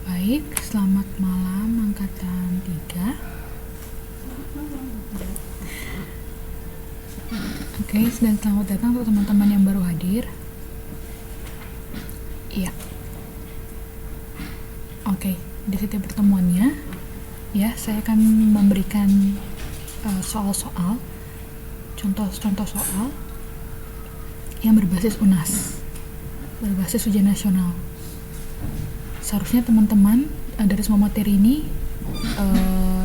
Baik, selamat malam angkatan 3. Oke, dan selamat datang untuk teman-teman yang baru hadir. Iya. Oke, di setiap pertemuannya ya, saya akan memberikan soal-soal, contoh-contoh soal yang berbasis UNAS, berbasis ujian nasional. Seharusnya teman-teman dari semua materi ini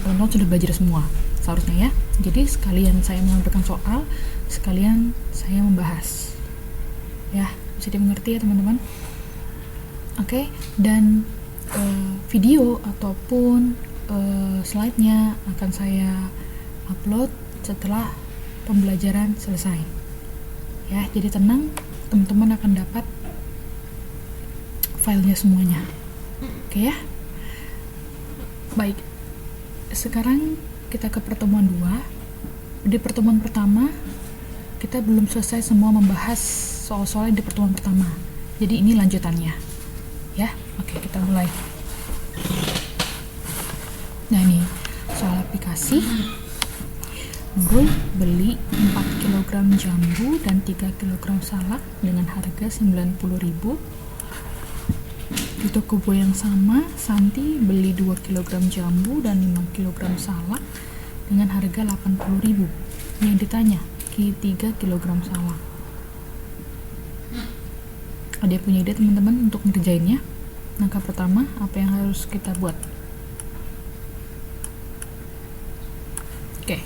teman-teman sudah belajar semua seharusnya ya. Jadi sekalian saya mengajarkan soal, sekalian saya membahas ya, bisa dimengerti ya teman-teman. Oke, dan video ataupun slide-nya akan saya upload setelah pembelajaran selesai ya. Jadi tenang, teman-teman akan dapat filenya semuanya. Oke ya. Baik, sekarang kita ke pertemuan 2. Di pertemuan pertama kita belum selesai semua membahas soal-soal di pertemuan pertama, jadi ini lanjutannya ya. Oke, kita mulai. Nah, ini soal aplikasi. Nurul beli 4 kg jambu dan 3 kg salak dengan harga 90.000. Di toko buah yang sama, Santi beli 2 kg jambu dan 5 kg salak dengan harga 80.000. Yang ditanya, 3 kg salak. Ada yang punya ide teman-teman untuk ngerjainnya? Langkah pertama, apa yang harus kita buat? Oke.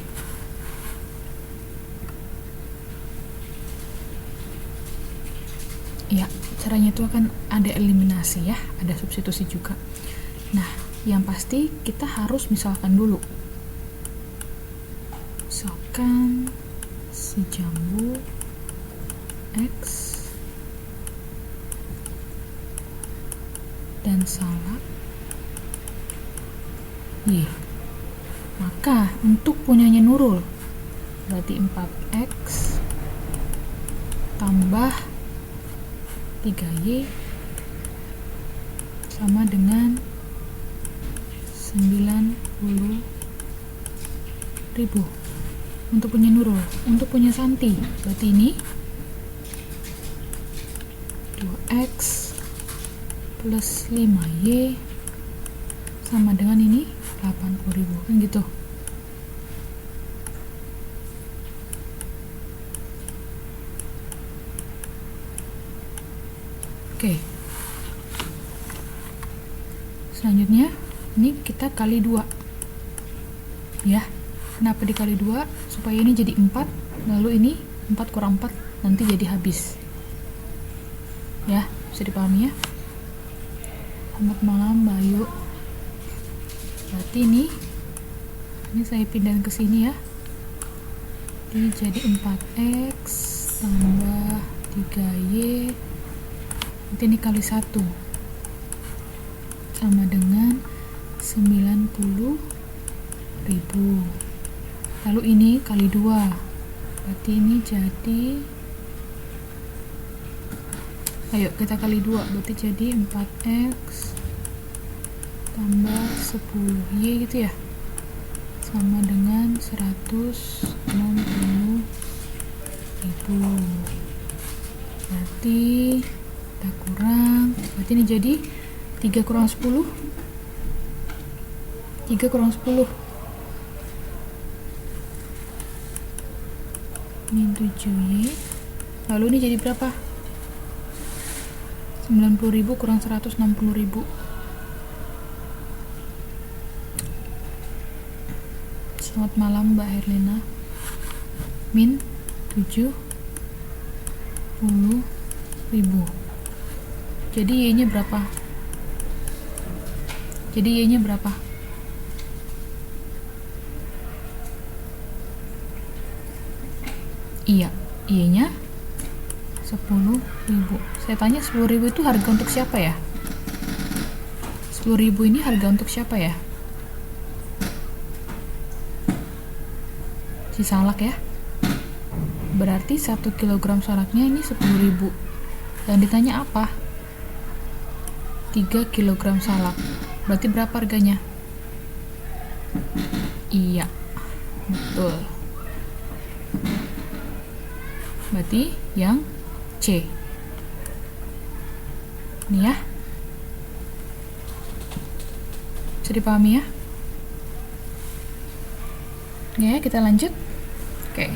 Ya, caranya itu akan ada eliminasi ya, ada substitusi juga. Nah, yang pasti kita harus misalkan dulu. Misalkan si jambu X dan salak Y. Maka untuk punyanya Nurul berarti 4X tambah 3Y sama dengan 90.000 untuk punya Nurul. Untuk punya Santi berarti ini 2X plus 5Y sama dengan ini 80.000, kan gitu. Oke. Selanjutnya ini kita kali 2 ya. Kenapa dikali 2? Supaya ini jadi 4, lalu ini 4 kurang 4 nanti jadi habis ya, bisa dipahami ya. Selamat malam Mbak Ayu. Berarti ini saya pindahin ke sini ya. Ini jadi 4X tambah 3Y, nanti ini kali 1 sama dengan 90.000. Lalu ini kali 2, berarti ini jadi, ayo kita kali 2, berarti jadi 4X tambah 10Y gitu ya, sama dengan 160.000. Berarti kita kurang, berarti ini jadi 3 kurang 10, 3 kurang 10 ini 7Y, lalu ini jadi berapa? 90.000 kurang 160.000. Selamat malam Mbak Herlina. Min 70.000. Jadi Y-nya berapa? Jadi Y-nya berapa? Iya, Y-nya 10.000. Saya tanya 10.000 itu harga untuk siapa ya? 10.000 ini harga untuk siapa ya? Si salak ya. Berarti 1 kg salaknya ini 10.000. Dan ditanya apa? 3 kg salak. Berarti berapa harganya? Iya, betul. Berarti yang C. Ini ya. Bisa dipahami ya? Ya, kita lanjut. Oke.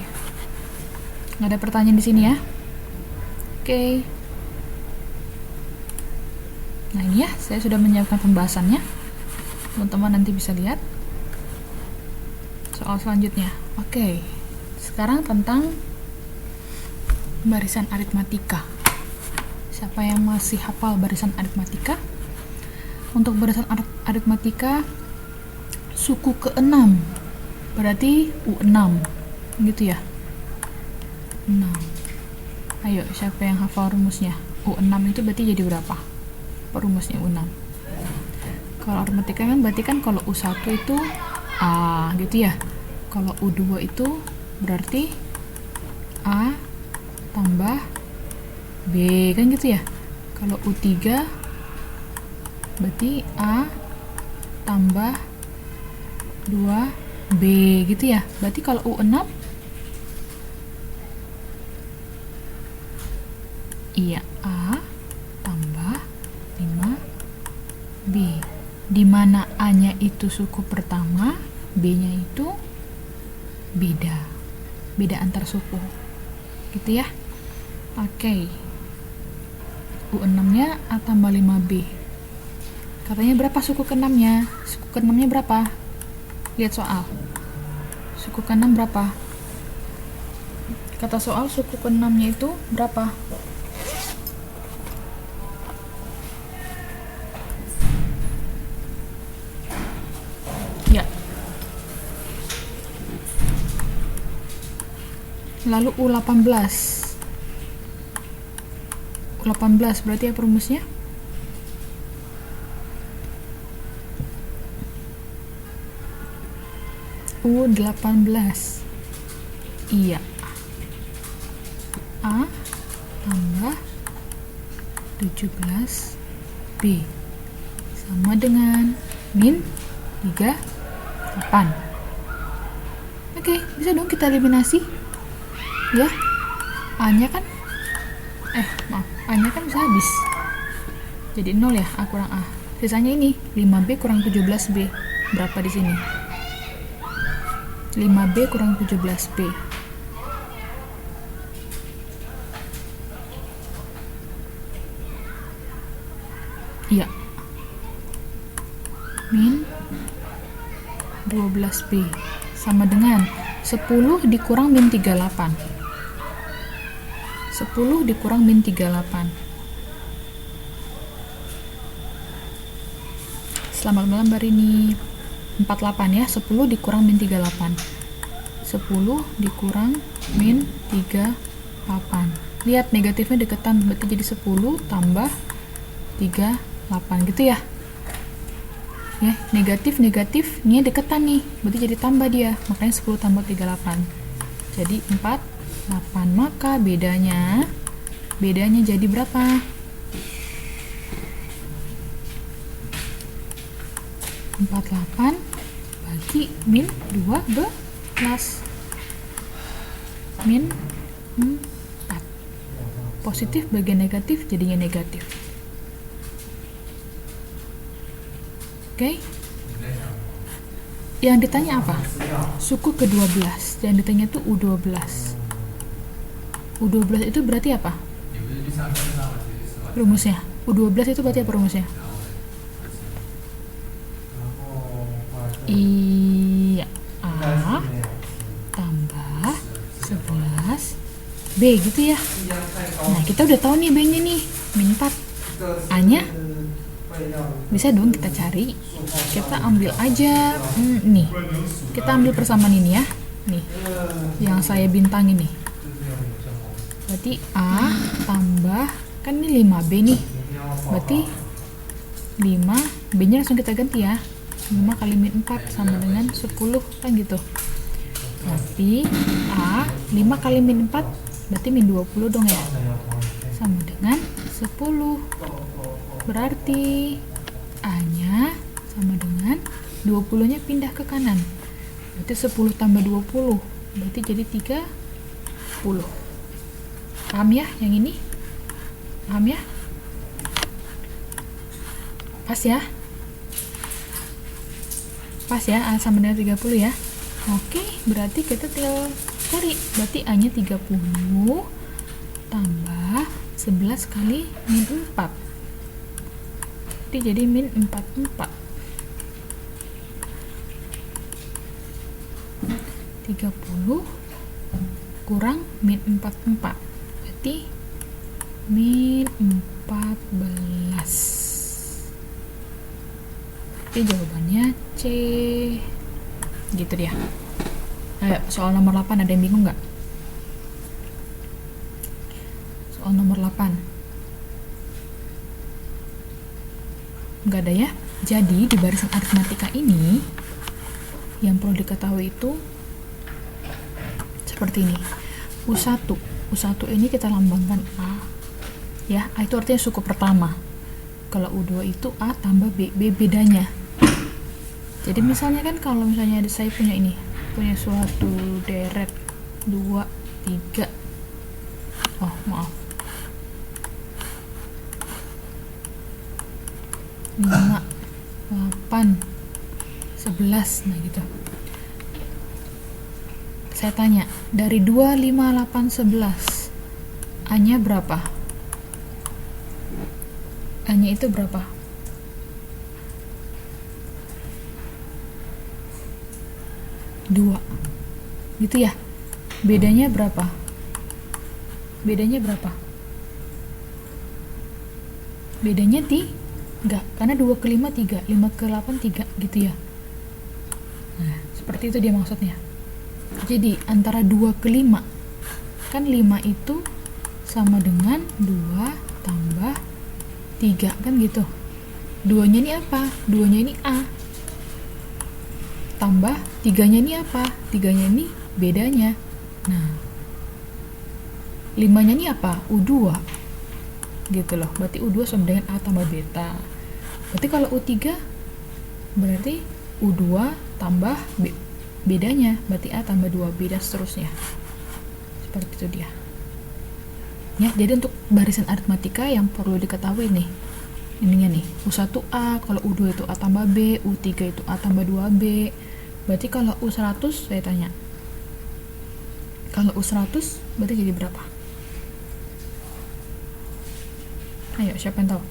Nggak ada pertanyaan di sini ya. Oke. Nah, ini ya, saya sudah menyiapkan pembahasannya. Teman-teman nanti bisa lihat soal selanjutnya. Oke. Sekarang tentang barisan aritmatika. Siapa yang masih hafal barisan aritmatika? Untuk barisan aritmatika suku ke-6 berarti U6 gitu ya. 6. Ayo, siapa yang hafal rumusnya? U6 itu berarti jadi berapa? Rumusnya U6. Kalau aritmatika kan berarti kan kalau U1 itu A gitu ya. Kalau U2 itu berarti A tambah B kan gitu ya. Kalau U3 berarti A tambah 2B gitu ya. Berarti kalau U6 iya A tambah 5B, dimana A-nya itu suku pertama, B-nya itu beda antar suku gitu ya. Oke. U6 nya A tambah 5B, katanya berapa suku ke-6 nya? Suku ke-6 nya berapa? Lihat soal, suku ke-6 berapa? Kata soal suku ke-6 nya itu berapa? Ya. Lalu U18 berarti apa rumusnya? U18 iya A tambah 17B sama dengan min 38. Oke, bisa dong kita eliminasi ya. A nya kan A nya kan bisa habis jadi 0 ya, A kurang A, sisanya ini 5B kurang 17B. Berapa di sini? 5B kurang 17B. Iya, min 12B sama dengan 10 dikurang min 38. 10 dikurang min 38. Selamat malam Mbak Rini. 48 ya, 10 dikurang min 38. 10 dikurang min 38. Lihat negatifnya deketan, berarti jadi 10 tambah 38 gitu ya. Ya, negatifnya deketan nih, berarti jadi tambah dia, makanya 10 tambah 38 jadi 48. Maka bedanya jadi berapa? 48 bagi min 12 min 4. Positif bagi negatif jadinya negatif. Oke. Yang ditanya apa? Suku ke-12. Yang ditanya itu U12. U12 itu berarti apa? Rumusnya. U12 itu berarti apa rumusnya? Iya, A tambah 11B gitu ya. Nah, kita udah tahu nih B-nya nih, min 4. A-nya bisa dong kita cari. Kita ambil aja nih. Kita ambil persamaan ini ya. Nih, yang saya bintang ini. Berarti A tambah, kan ini 5B nih. Berarti 5, B-nya langsung kita ganti ya. 5 kali min 4 sama dengan 10 kan gitu. Berarti A 5 kali min 4 berarti min 20 dong ya. Sama dengan 10. Berarti A nya sama dengan 20 nya pindah ke kanan, berarti 10 tambah 20 berarti jadi 30. Paham ya yang ini? Paham ya? Pas ya? Pas ya, A sama dengan 30 ya. Oke, berarti kita tinggal cari. Berarti A nya 30 tambah 11 kali min 4. Jadi min 44. 30 kurang min 44 berarti min 14. Berarti jawabannya C. Gitu dia. Ayo, soal nomor 8 ada yang bingung nggak? Soal nomor 8 nggak ada ya? Jadi di barisan aritmatika ini yang perlu diketahui itu seperti ini. U1 ini kita lambangkan A ya, A itu artinya suku pertama. Kalau U2 itu A tambah B, B bedanya. Jadi misalnya kan kalau misalnya saya punya ini, punya suatu deret 2, 3, oh maaf 5, 8, 11, nah gitu. Saya tanya, dari 2, 5, 8, 11 A-nya berapa? A-nya itu berapa? Dua. Gitu ya? Bedanya berapa? Bedanya berapa? Bedanya 3, karena 2 ke 5 3, 5 ke 8 3 gitu ya. Nah, seperti itu dia maksudnya. Jadi antara 2 ke 5, kan 5 itu sama dengan 2 tambah 3 kan gitu. 2 nya ini apa? 2 nya ini A tambah 3 nya ini apa? 3 nya ini bedanya. Nah 5 nya ini apa? U2 gitu loh. Berarti U2 sama dengan A tambah beta. Berarti kalau U3 berarti U2 tambah B, bedanya berarti A tambah 2B dan seterusnya. Seperti itu dia ya. Jadi untuk barisan aritmatika yang perlu diketahui nih, ininya nih, U1A, kalau U2 itu A tambah B, U3 itu A tambah 2B. Berarti kalau U100 saya tanya, kalau U100 berarti jadi berapa? Ayo, siapa yang tahu?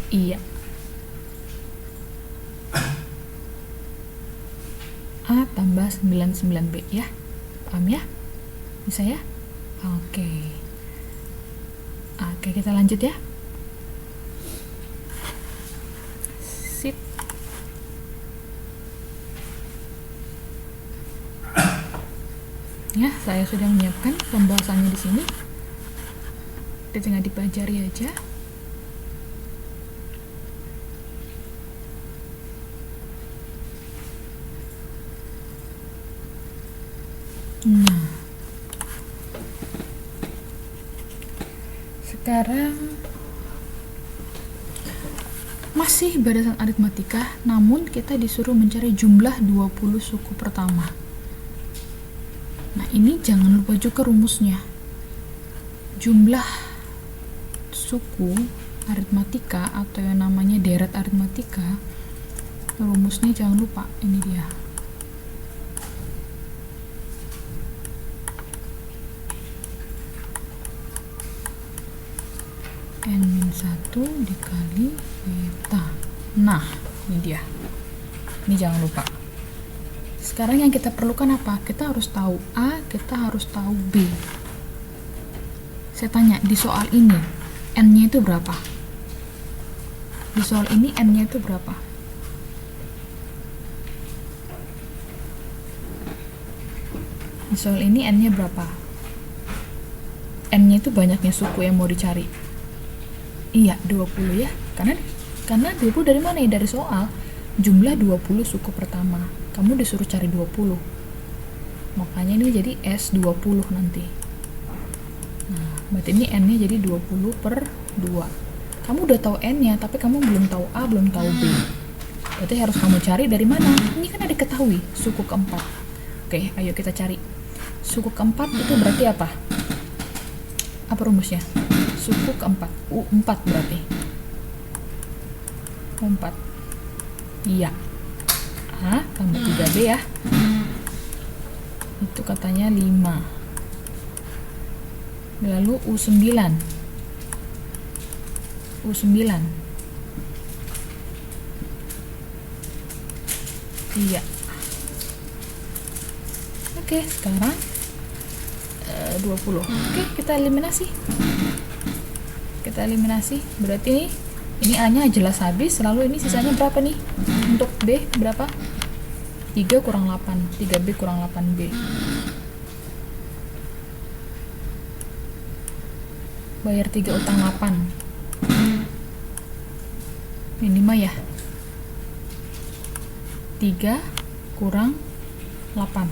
Iya, A tambah 99B ya. Paham ya? Bisa ya? Oke, kita lanjut ya. Sip. Ya, saya sudah menyiapkan pembahasannya di sini. Kita tinggal dipelajari aja. Nah, sekarang masih barisan aritmatika, namun kita disuruh mencari jumlah 20 suku pertama. Nah, ini jangan lupa juga rumusnya. Jumlah suku aritmatika atau yang namanya deret aritmatika, rumusnya jangan lupa, ini dia. N-1 dikali beta. Nah, ini dia. Ini jangan lupa. Sekarang yang kita perlukan apa? Kita harus tahu A, kita harus tahu B. Saya tanya, di soal ini N-nya itu berapa? Di soal ini N-nya itu berapa? Di soal ini N-nya berapa? N-nya itu banyaknya suku yang mau dicari. Iya, 20 ya. Karena 20 dari mana ya? Dari soal. Jumlah 20 suku pertama. Kamu disuruh cari 20. Makanya ini jadi S20 nanti. Nah, berarti ini N-nya jadi 20 per 2. Kamu udah tahu N-nya, tapi kamu belum tahu A, belum tahu B. Berarti harus kamu cari dari mana? Ini kan ada diketahui suku keempat. Oke, ayo kita cari. Suku keempat itu berarti apa? Apa rumusnya? Suku keempat. U4 berarti. U4. Iya. A tambah 3B ya. Itu katanya 5. Lalu U9. U9. Iya. Oke, sekarang 20. Oke, kita eliminasi. Berarti ini A-nya jelas habis, lalu ini sisanya berapa nih? Untuk B berapa? 3 kurang 8. 3B kurang 8B. Bayar 3 utang 8. Ini 5 ya. 3 kurang 8.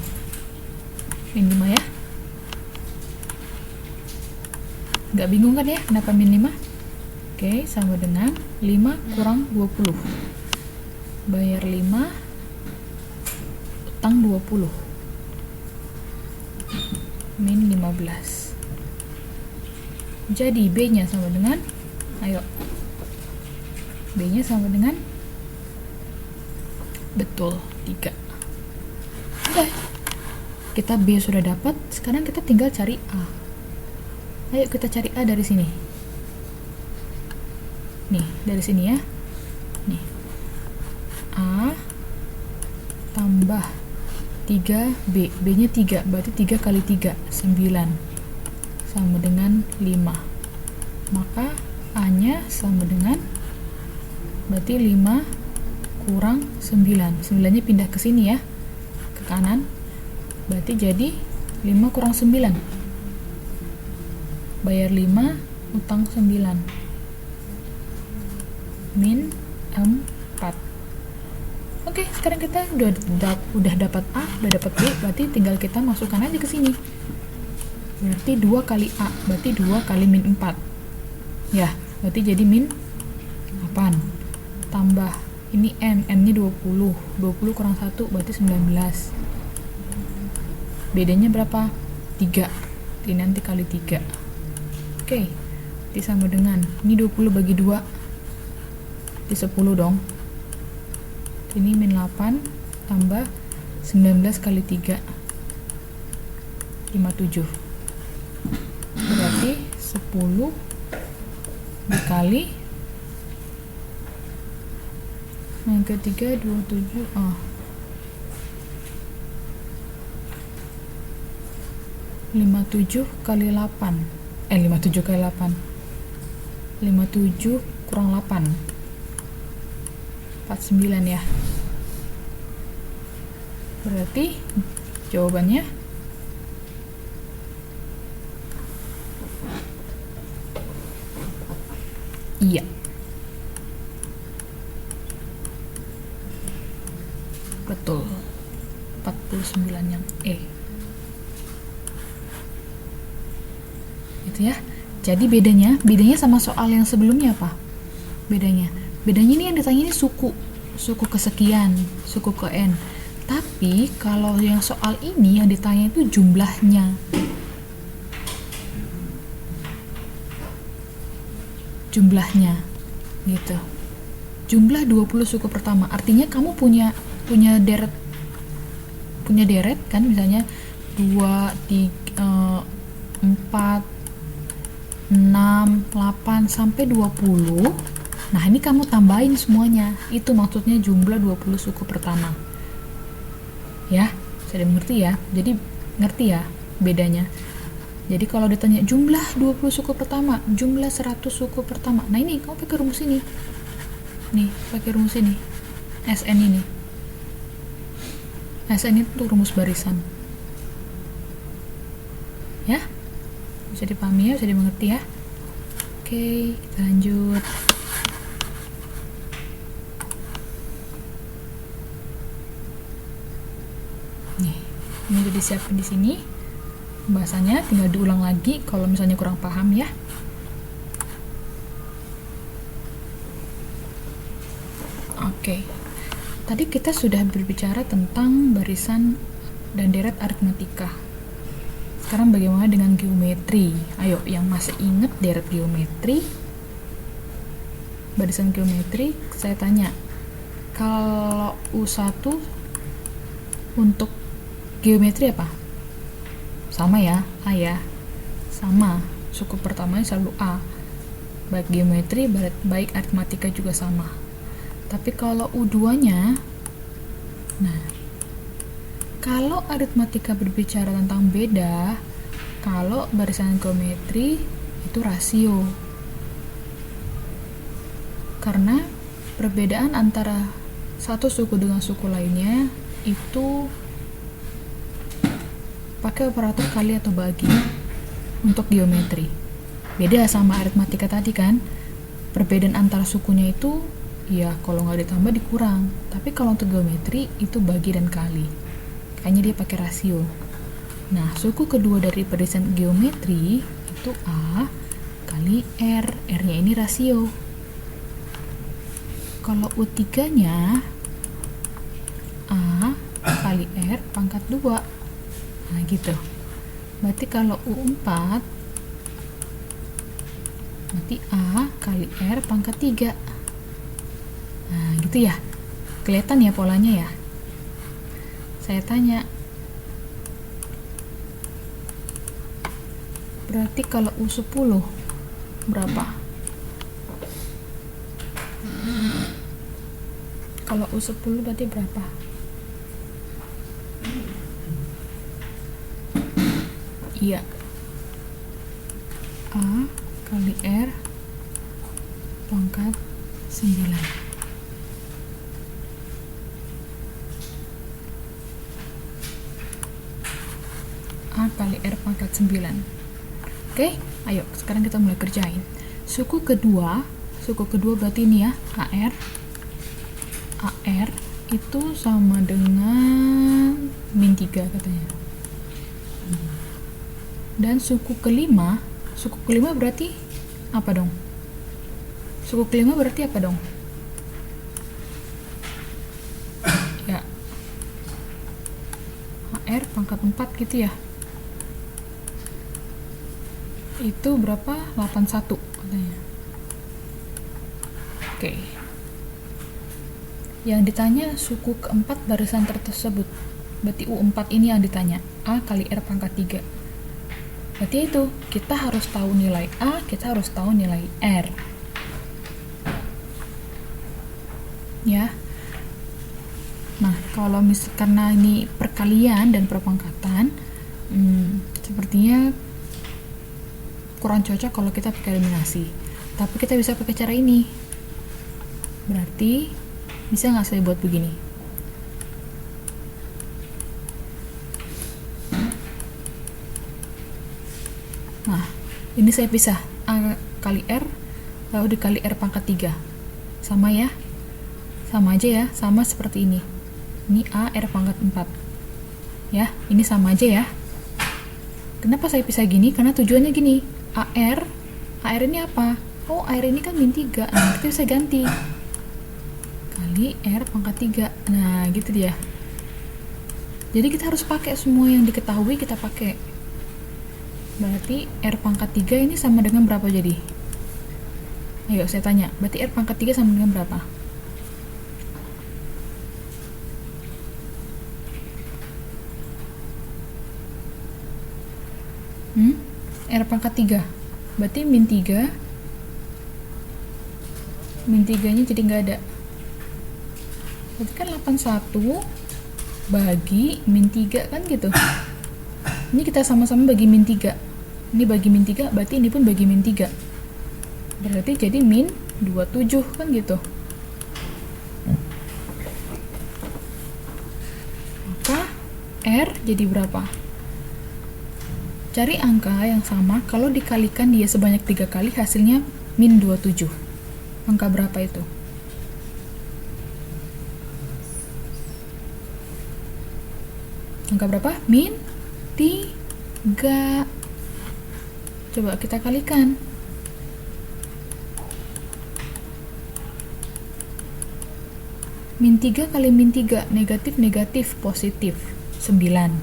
Min 5 ya. Nggak bingung kan ya kenapa min 5? Oke, sama dengan 5 kurang 20. Bayar 5, utang 20. Min 15. Jadi B-nya sama dengan, ayo. B-nya sama dengan, betul, 3. Udah. Kita B sudah dapat, sekarang kita tinggal cari A. Ayo kita cari A dari sini. Nih, dari sini ya. Nih. A tambah 3B. B-nya 3, berarti 3 kali 3, 9. Sama dengan 5. Maka A-nya sama dengan, berarti 5 kurang 9. 9-nya pindah ke sini ya, ke kanan. Berarti jadi 5 kurang 9. Bayar 5, utang 9. Min 4. Oke, sekarang kita udah dapat A, udah dapat B, berarti tinggal kita masukkan aja ke sini. Berarti 2 kali A, berarti 2 kali min 4. Ya, berarti jadi min 8. Tambah, ini N-nya 20. 20 kurang 1, berarti 19. Bedanya berapa? 3. Ini nanti kali 3. Oke, ini sama dengan, ini 20 bagi 2. Di 10 dong. Ini min 8 tambah 19 kali 3. 57. Berarti 10 dikali yang ketiga 27. 57 kali 8. 57 kali 8. 57 kurang 8. 49 ya. Berarti jawabannya iya. Betul. 49 yang E. Gitu ya. Jadi bedanya sama soal yang sebelumnya apa? Bedanya ini yang ditanya ini suku kesekian, suku ke N. Tapi kalau yang soal ini yang ditanya itu jumlahnya. Jumlahnya gitu. Jumlah 20 suku pertama. Artinya kamu punya deret kan, misalnya 2, 3, 4, 6, 8 sampai 20. Nah, ini kamu tambahin semuanya. Itu maksudnya jumlah 20 suku pertama. Ya, sudah mengerti ya? Jadi ngerti ya bedanya. Jadi kalau ditanya jumlah 20 suku pertama, jumlah 100 suku pertama. Nah, ini kamu pakai rumus ini. Nih, pakai rumus ini. SN ini. SN itu rumus barisan. Ya? Bisa dipahami ya, bisa dimengerti ya. Oke, kita lanjut. Nih, ini udah disiapin di sini. Bahasanya tinggal diulang lagi kalau misalnya kurang paham ya. Oke. Tadi kita sudah berbicara tentang barisan dan deret aritmatika. Sekarang bagaimana dengan geometri? Ayo, yang masih ingat deret geometri, barisan geometri, saya tanya, kalau U1 untuk geometri apa? Sama ya, A ya, sama, suku pertamanya selalu A, baik geometri, baik aritmatika juga sama. Tapi kalau U2 nya, nah, kalau aritmatika berbicara tentang beda, kalau barisan geometri itu rasio. Karena perbedaan antara satu suku dengan suku lainnya itu pakai operator kali atau bagi untuk geometri. Beda sama aritmatika tadi kan, perbedaan antara sukunya itu ya kalau nggak ditambah dikurang. Tapi kalau untuk geometri itu bagi dan kali. Kayaknya dia pakai rasio. Nah, suku kedua dari barisan geometri itu A kali R. R-nya ini rasio. Kalau U3 nya A kali R pangkat 2. Nah gitu. Berarti kalau U4 berarti A kali R pangkat 3. Nah gitu ya. Kelihatan ya polanya ya. Saya tanya, berarti kalau U10 berapa? Kalau U10 berarti berapa? Iya, A kali R pangkat 9. A kali R pangkat 9. Oke, ayo sekarang kita mulai kerjain. Suku kedua berarti ini ya, AR itu sama dengan min 3 katanya. Dan suku kelima berarti apa dong? Suku kelima berarti apa dong? Ya, AR pangkat 4 gitu ya. Itu berapa? 81 katanya. Oke. Yang ditanya suku keempat barisan tersebut. Berarti U4 ini yang ditanya. A kali R pangkat 3. Berarti itu, kita harus tahu nilai A, kita harus tahu nilai R. Ya. Nah, kalau karena ini perkalian dan perpangkatan, sepertinya kurang cocok kalau kita pakai eliminasi. Tapi kita bisa pakai cara ini. Berarti bisa nggak saya buat begini? Nah, ini saya pisah. A kali R lalu dikali R pangkat 3. Sama ya? Sama aja ya, sama seperti ini. Ini A R pangkat 4. Ya, ini sama aja ya. Kenapa saya pisah gini? Karena tujuannya gini. AR ini apa? Oh, AR ini kan min 3. Nah, kita bisa ganti. Kali R pangkat 3. Nah, gitu dia. Jadi kita harus pakai semua yang diketahui kita pakai. Berarti R pangkat 3 ini sama dengan berapa jadi? Ayo saya tanya, berarti R pangkat 3 sama dengan berapa? R pangkat 3 berarti min 3 nya jadi nggak ada, berarti kan 81 bagi min 3 kan gitu. Ini kita sama-sama bagi min 3, ini bagi min 3 berarti ini pun bagi min 3, berarti jadi min 27 kan gitu. Maka R jadi berapa? Cari angka yang sama, kalau dikalikan dia sebanyak 3 kali hasilnya min 27. Angka berapa itu? Angka berapa? Min 3. Coba kita kalikan. Min 3 kali min 3, negatif, negatif, positif, 9.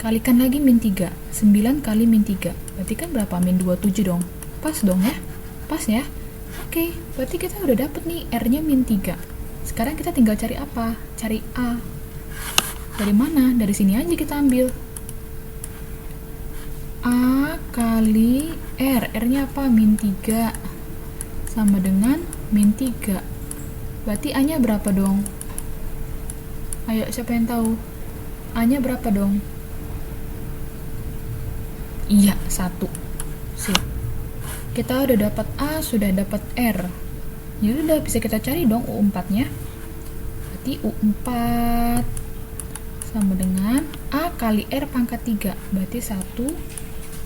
Kalikan lagi min 3, 9 kali min 3. Berarti kan berapa? Min 27 dong. Pas dong ya? Pas ya? Oke, berarti kita udah dapet nih R-nya min 3. Sekarang kita tinggal cari apa? Cari A. Dari mana? Dari sini aja kita ambil. A kali R. R-nya apa? Min 3. Sama dengan min 3. Berarti A-nya berapa dong? Ayo, siapa yang tahu? A-nya berapa dong? Iya, 1. Sip. Kita udah dapat A, sudah dapat R. Ya udah, bisa kita cari dong U4-nya. Berarti U4 sama dengan A kali R pangkat 3. Berarti 1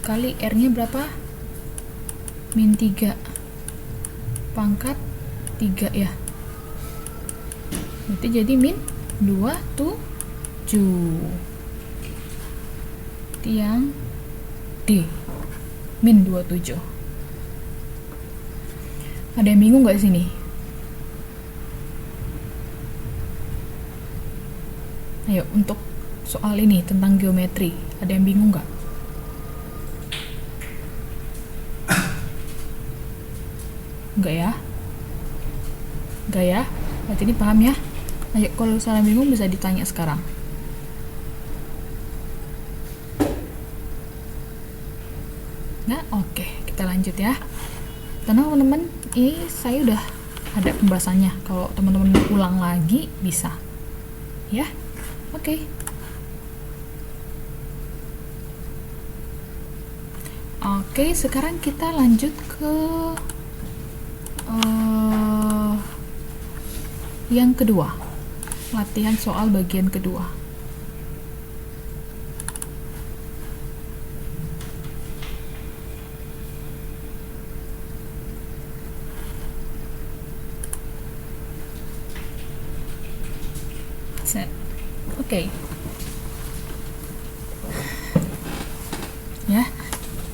kali R-nya berapa? Min 3 pangkat 3 ya. Berarti jadi min 27. Berarti yang D, min 27. Ada yang bingung nggak sini? Ayo, untuk soal ini tentang geometri, ada yang bingung nggak? Nggak ya? Nggak ya? Berarti ini paham ya? Ayo, kalau salah bingung bisa ditanya sekarang. Nggak? Oke, kita lanjut ya. Tenang teman-teman, ini saya udah ada pembahasannya. Kalau teman-teman mau ulang lagi, bisa. Ya? Oke. Oke, sekarang kita lanjut ke yang kedua. Latihan soal bagian kedua. Set. Oke. Ya.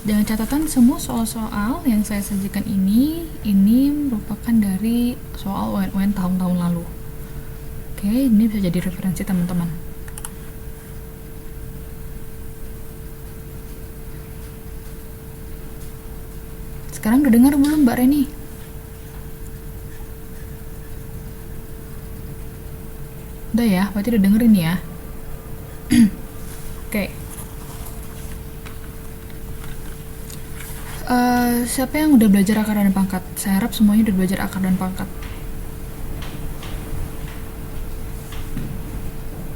Dengan catatan semua soal-soal yang saya sajikan ini merupakan dari soal UN tahun-tahun lalu. Oke, ini bisa jadi referensi teman-teman. Sekarang udah dengar belum Mbak Reni? Udah ya, berarti udah dengerin ya. Oke. Siapa yang udah belajar akar dan pangkat? Saya harap semuanya udah belajar akar dan pangkat.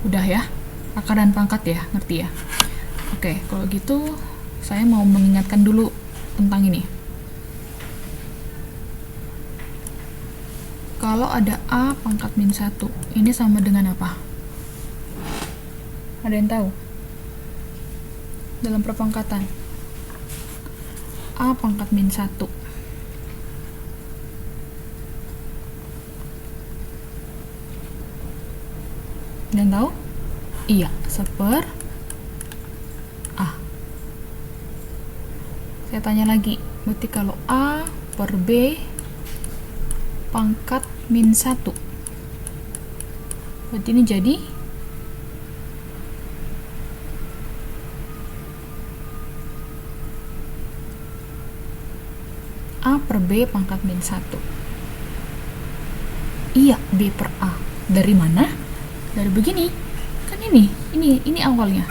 Udah ya? Akar dan pangkat ya, ngerti ya? Oke, kalau gitu saya mau mengingatkan dulu tentang ini. Kalau ada A pangkat min 1, ini sama dengan apa? Ada yang tahu? Dalam perpangkatan. A pangkat min 1. Dan tahu? Iya, 1/A. Saya tanya lagi, berarti kalau A per B pangkat min 1, berarti ini jadi A per B pangkat min 1. Iya, B per A. Dari mana? Dari begini. Kan ini awalnya.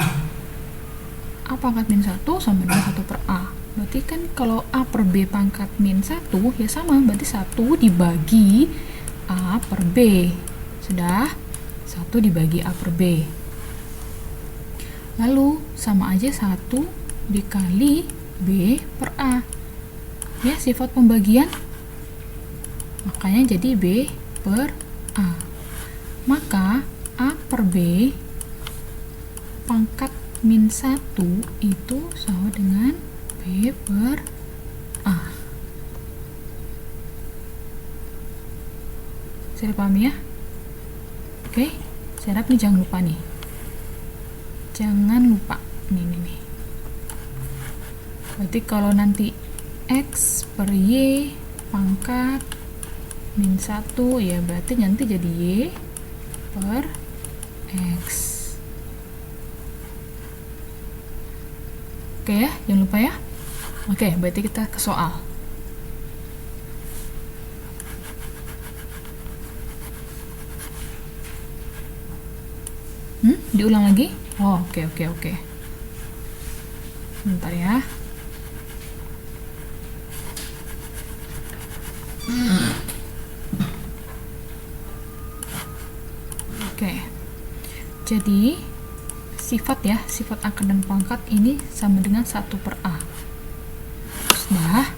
A pangkat min 1 sama dengan 1 per A. Berarti kan kalau A per B pangkat min 1 ya sama, berarti 1 dibagi A per B. Sudah? 1 dibagi A per B. Lalu sama aja 1 dikali B per A. Ya, sifat pembagian. Makanya jadi B per A. Maka A per B pangkat min 1 itu sama dengan B per A. Saya paham ya? Oke, saya harap nih jangan lupa nih. Jangan lupa. Nih. Berarti kalau nanti X per Y pangkat min 1 ya berarti nanti jadi Y per X. Oke ya, jangan lupa ya. Oke, berarti kita ke soal. Diulang lagi? Oh, oke. Bentar ya. Oke. Jadi, sifat akar dan pangkat ini sama dengan 1 per A. Sudah.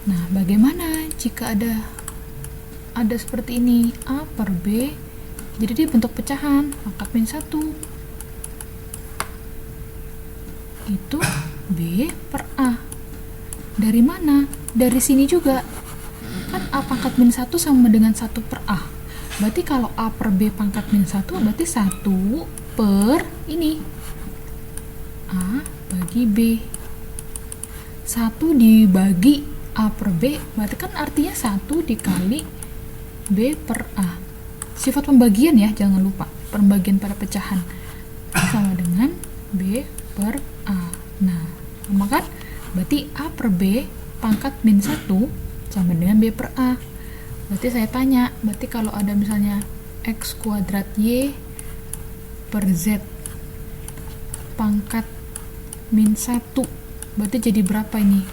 Nah, bagaimana jika ada seperti ini, A per B, jadi dia bentuk pecahan, pangkat min 1. Itu B per A. Dari mana? Dari sini juga. Kan A pangkat min 1 sama dengan 1 per A. Berarti kalau A per B pangkat min 1, berarti 1 per ini. A bagi B. 1 dibagi A per B, berarti kan artinya 1 dikali B per A. Sifat pembagian ya, jangan lupa. Pembagian pada pecahan. Sama dengan B per A. Nah, sama kan? Berarti A per B pangkat min 1 sama dengan B per A. Berarti saya tanya, berarti kalau ada misalnya X kuadrat Y per Z pangkat min 1, berarti jadi berapa ini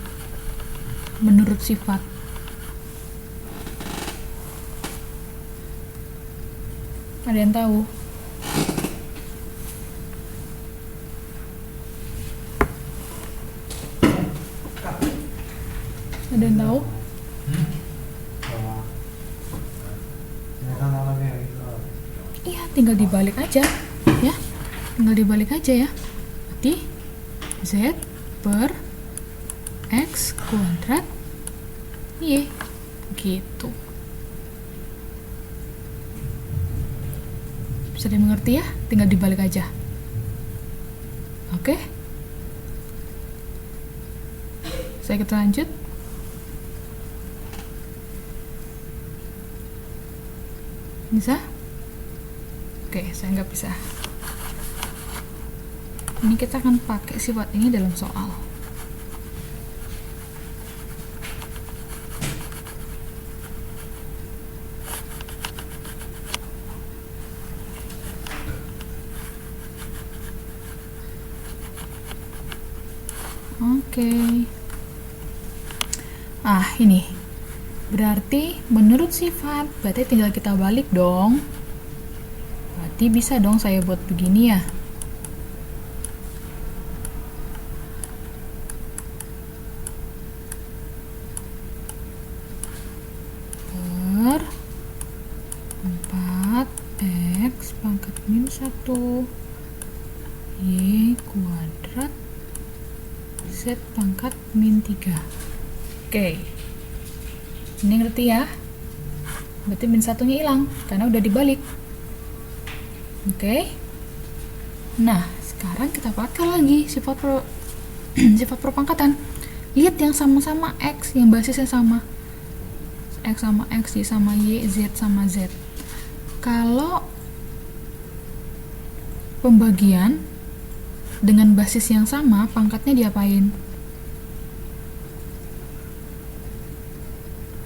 menurut sifat? Ada yang tahu? Ada yang tahu? Iya, tinggal dibalik aja ya. Tinggal dibalik aja ya. Berarti Z per X kuadrat Y. Gitu. Bisa dimengerti ya? Tinggal dibalik aja. Oke? Saya kita lanjut. Bisa? Oke, saya nggak bisa. Ini kita akan pakai sifat ini dalam soal. Oke. Ini. Berarti menurut sifat, berarti tinggal kita balik dong. Berarti bisa dong saya buat begini ya. Per 4X pangkat min 1 Y kuadrat Z pangkat min 3. Oke. Ini ngerti ya? Berarti min 1-nya hilang karena udah dibalik. Oke. Nah, sekarang kita pakai lagi sifat perpangkatan. Lihat yang sama-sama X, yang basisnya sama. X sama X, Y sama Y, Z sama Z. Kalau pembagian dengan basis yang sama, pangkatnya diapain?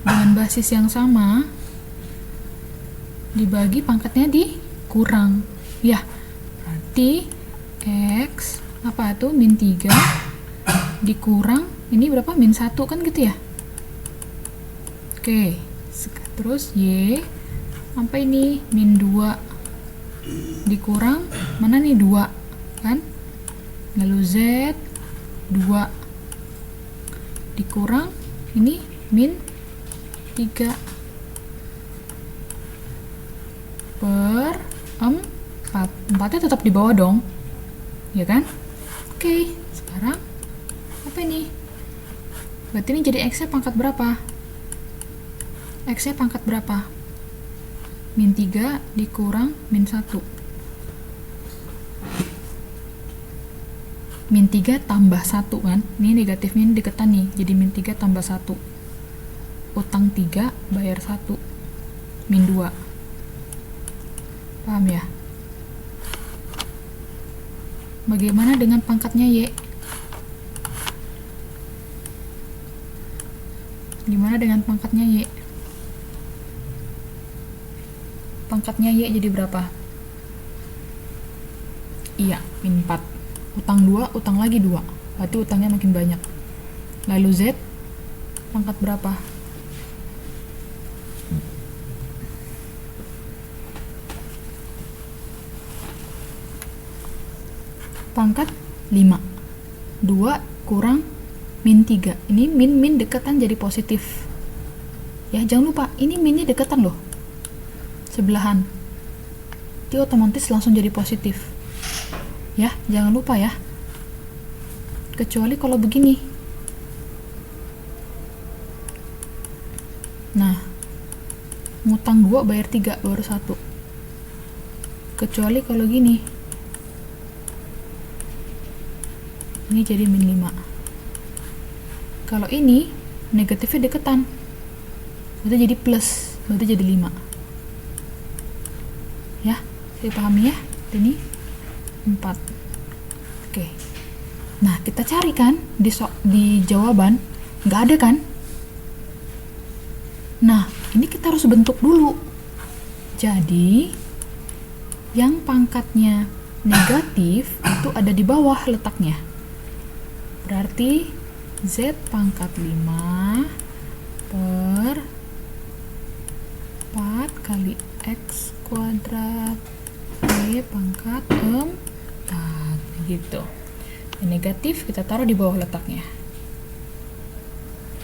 Dengan basis yang sama dibagi, pangkatnya dikurang ya. Berarti X apa tuh min 3 dikurang ini berapa, min 1 kan gitu ya. Oke, terus Y apa ini, min 2 dikurang mana nih, 2 kan, lalu Z 2 dikurang ini min 3 per 4. 4-nya tetap di bawah dong, ya kan? Oke, sekarang apa ini? Berarti ini jadi X-nya pangkat berapa? X-nya pangkat berapa? Min 3 dikurang min 1. Min 3 tambah 1 kan? Ini negatifnya ini deketan nih, jadi min 3 tambah 1. Utang 3, bayar 1, min 2. Paham ya? Bagaimana dengan pangkatnya Y? Gimana dengan pangkatnya Y? Pangkatnya Y jadi berapa? Iya, min 4. Utang 2, utang lagi 2. Berarti utangnya makin banyak. Lalu Z, pangkat berapa? Pangkat 5. 2 kurang min 3. Ini min deketan jadi positif. Ya, jangan lupa, ini minnya deketan loh. Sebelahan. Jadi otomatis langsung jadi positif. Ya, jangan lupa ya. Kecuali kalau begini. Nah, ngutang 2 bayar 3 baru 1. Kecuali kalau gini. Ini jadi min 5. Kalau ini negatifnya deketan, berarti jadi plus, berarti jadi 5. Ya, dipahami ya? Ini 4. Oke. Nah, kita cari kan di jawaban, nggak ada kan? Nah, ini kita harus bentuk dulu. Jadi, yang pangkatnya negatif itu ada di bawah letaknya. Berarti Z pangkat 5 per 4 kali X kuadrat Y pangkat 4 gitu. Yang negatif kita taruh di bawah letaknya.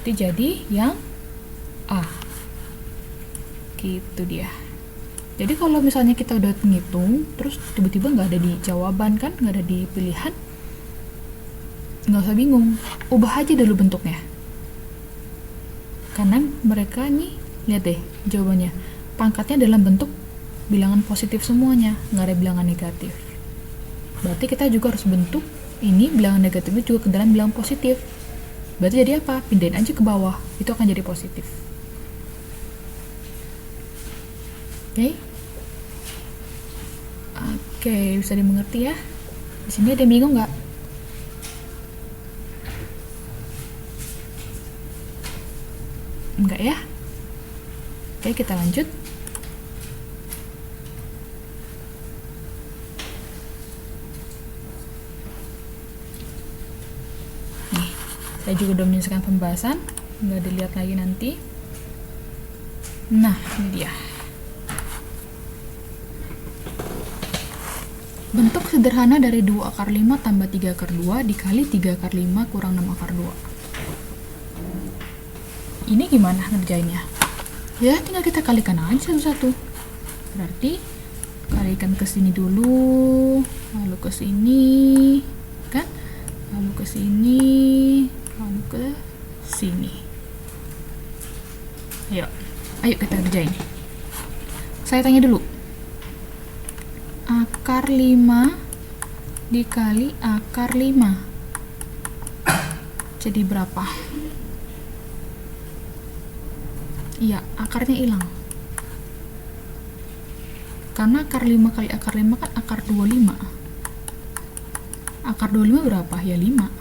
Jadi yang A. Gitu dia. Jadi kalau misalnya kita udah ngitung terus tiba-tiba nggak ada di jawaban kan, nggak ada di pilihan, nggak usah bingung, ubah aja dulu bentuknya. Karena mereka nih, lihat deh jawabannya, pangkatnya dalam bentuk bilangan positif semuanya, nggak ada bilangan negatif. Berarti kita juga harus bentuk ini bilangan negatifnya juga ke dalam bilangan positif. Berarti jadi apa? Pindahin aja ke bawah, itu akan jadi positif. Oke, bisa dimengerti ya. Di sini ada yang bingung nggak? Enggak ya? Oke, kita lanjut. Nih, saya juga udah menyelesaikan pembahasan, nggak dilihat lagi nanti. Nah, ini dia. Bentuk sederhana dari 2 akar 5 tambah 3 akar 2 dikali 3 akar 5 kurang 6 akar 2. Ini gimana ngerjainnya? Ya, tinggal kita kalikan aja satu-satu. Berarti kalikan ke sini dulu, lalu ke sini, kan? Lalu ke sini, lalu ke sini. Ayo kita kerjain. Saya tanya dulu. Akar 5 dikali akar 5 jadi berapa? Iya, akarnya hilang. Karena akar 5 kali akar 5 kan akar 25. Akar 25 berapa? Ya 5.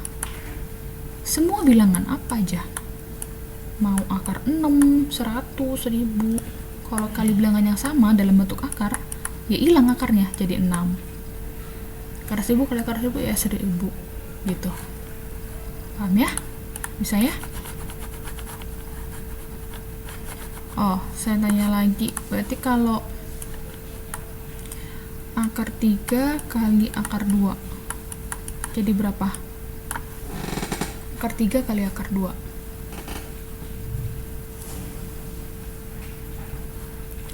Semua bilangan apa aja? Mau akar 6, 100, 1000. Kalau kali bilangan yang sama dalam bentuk akar, ya hilang akarnya, jadi 6. Akar 1000 kali akar 1000 ya 1000. Gitu. Paham ya? Bisa ya? Oh, saya tanya lagi. Berarti kalau akar 3 kali akar 2 jadi berapa? Akar 3 kali akar 2.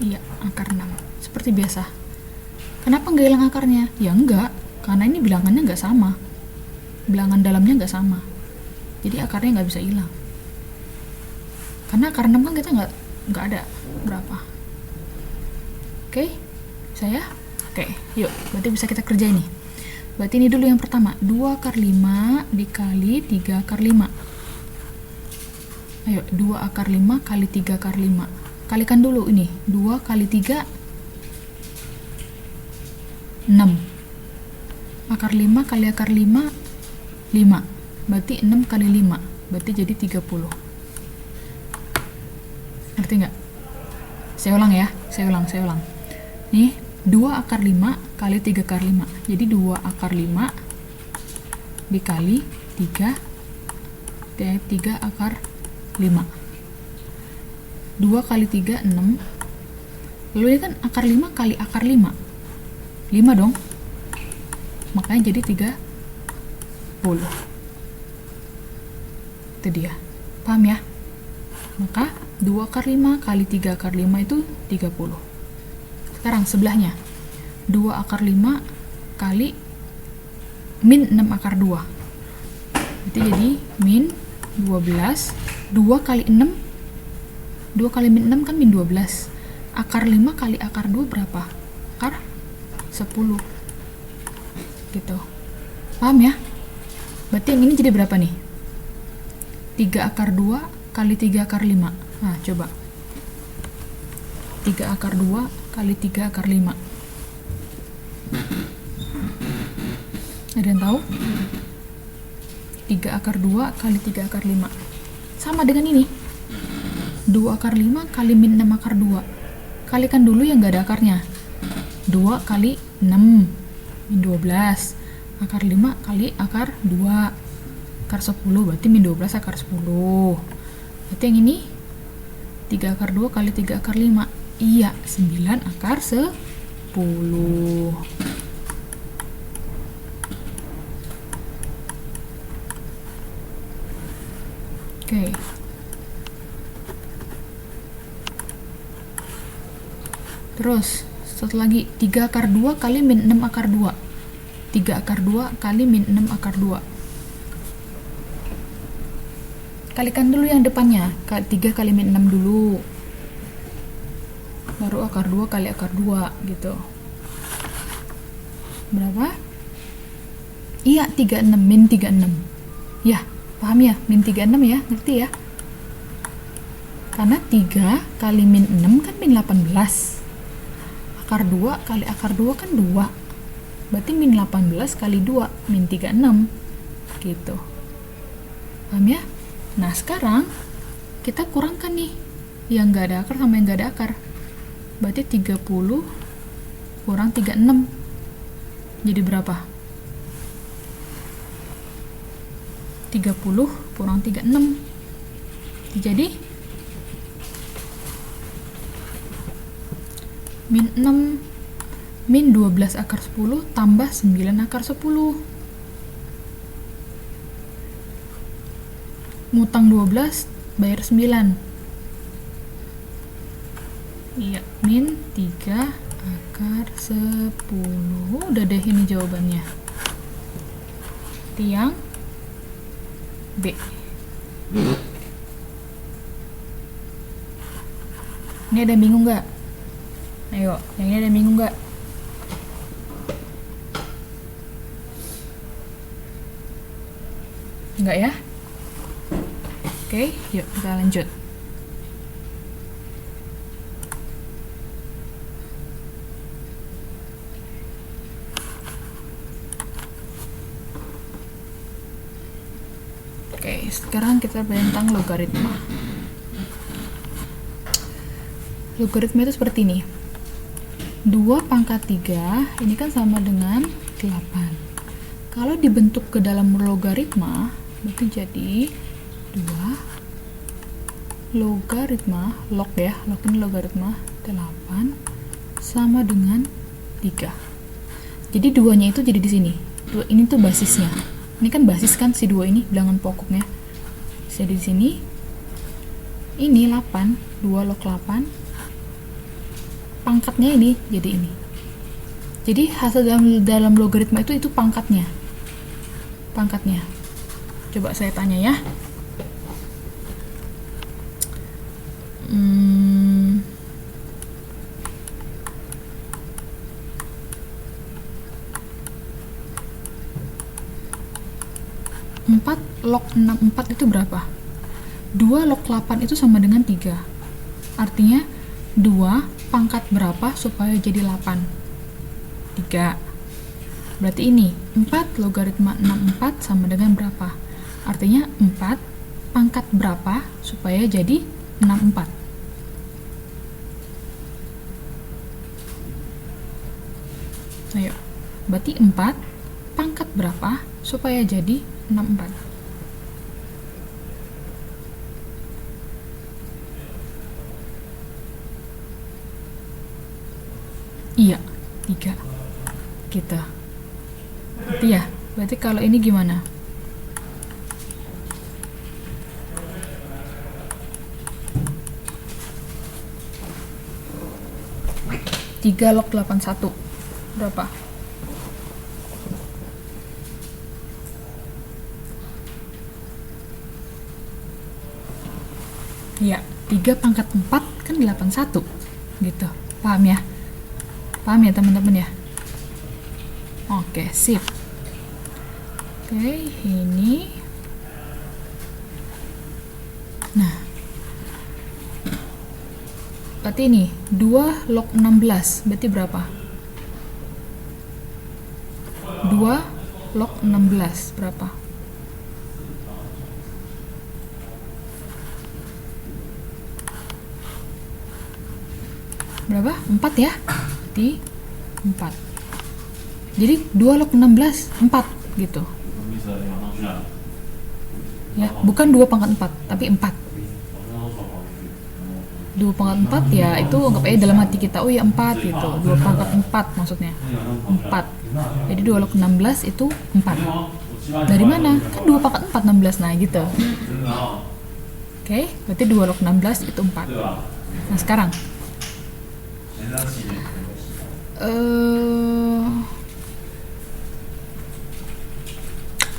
Iya, akar 6. Seperti biasa. Kenapa nggak hilang akarnya? Ya enggak, karena ini bilangannya nggak sama. Bilangan dalamnya nggak sama. Jadi akarnya nggak bisa hilang. Karena akar 6 kan kita nggak ada berapa. Oke, bisa ya? Oke, yuk, berarti bisa kita kerjain nih. Berarti ini dulu yang pertama, 2 akar 5 dikali 3 akar 5. Ayo, 2 akar 5 kali 3 akar 5. Kalikan dulu ini, 2 kali 3 6. Akar 5 kali akar 5, 5. Berarti 6 kali 5, berarti jadi 30. Ngerti nggak? Saya ulang ya, saya ulang. Nih, 2 akar 5 kali 3 akar 5. Jadi 2 akar 5 dikali 3 akar 5. 2 kali 3, 6. Lalu ini kan akar 5 kali akar 5. 5 dong. Makanya jadi 30. Itu dia. Paham ya? Maka 2 akar 5 kali 3 akar 5 itu 30. Sekarang sebelahnya. 2 akar 5 kali min 6 akar 2. Itu jadi min 12. 2 kali 6. 2 kali min 6 kan min 12. Akar 5 kali akar 2 berapa? Akar 10. Gitu. Paham ya? Berarti yang ini jadi berapa nih? 3 akar 2 kali 3 akar 5. Nah, coba. 3 akar 2 kali 3 akar 5. Ada yang tahu? 3 akar 2 kali 3 akar 5. Sama dengan ini. 2 akar 5 kali min 6 akar 2. Kalikan dulu yang gak ada akarnya. 2 kali 6 min 12. Akar 5 kali akar 2. Akar 10 berarti min 12 akar 10. Berarti yang ini 3 akar 2 kali 3 akar 5. Iya, 9 akar 10. Oke. Terus, satu lagi, 3 akar 2 kali min 6 akar 2. 3 akar 2 kali min 6 akar 2. Kalikan dulu yang depannya. 3 kali min 6 dulu. Baru akar 2 kali akar 2 gitu. Berapa? Iya, 36, min 36. Ya, paham ya? Min 36 ya, ngerti ya? Karena 3 kali min 6 kan min 18. Akar 2 kali akar 2 kan 2. Berarti min 18 kali 2, min 36. Gitu. Paham ya? Nah, sekarang kita kurangkan nih. Yang gak ada akar sama yang gak ada akar. Berarti 30 kurang 36. Jadi berapa? 30 kurang 36. Jadi min 6 min 12 akar 10 tambah 9 akar 10. Ngutang 12, bayar 9. Iya, min 3 akar 10. Udah deh ini jawabannya. Tiang B. Ini ada yang bingung nggak? Ayo, yang ini ada yang bingung nggak? Enggak ya? Oke, yuk kita lanjut. Oke, sekarang kita belajar tentang logaritma. Logaritma itu seperti ini. 2 pangkat 3 ini kan sama dengan 8. Kalau dibentuk ke dalam logaritma, berarti jadi 2 logaritma, log ya, log ini logaritma 8 sama dengan 3. Jadi 2-nya itu jadi di sini. Ini tuh basisnya. Ini kan basis kan si 2 ini, bilangan pokoknya. Jadi di sini. Ini 8, 2 log 8. Pangkatnya ini jadi ini. Jadi hasil dalam logaritma itu pangkatnya. Pangkatnya. Coba saya tanya ya. 4 log 64 itu berapa? 2 log 8 itu sama dengan 3. Artinya 2 pangkat berapa supaya jadi 8? 3. Berarti ini 4 logaritma 64 sama dengan berapa? Artinya 4 pangkat berapa supaya jadi 64? Ayo, berarti 4 pangkat berapa supaya jadi 64? Iya, 3 gitu. Berarti ya, berarti kalau ini gimana? Tiga log 81 berapa? Iya, 3 pangkat 4 kan 81 gitu. Paham ya? Paham ya teman-teman ya? Oke, sip. Oke, ini. Nah, berarti ini 2 log 16 berarti berapa? 2 log 16 berapa? Berapa? 4 ya? Di 4. Jadi 2 log 16 4 gitu. Ya, bukan 2 pangkat 4, tapi 4. 2 pangkat 4 ya itu anggap aja dalam hati kita, oh ya 4 gitu. 2 pangkat 4 maksudnya. 4. Jadi 2 log 16 itu 4. Dari mana? Kan 2 pangkat 4 16, nah gitu. Oke, berarti 2 log 16 itu 4. Nah, sekarang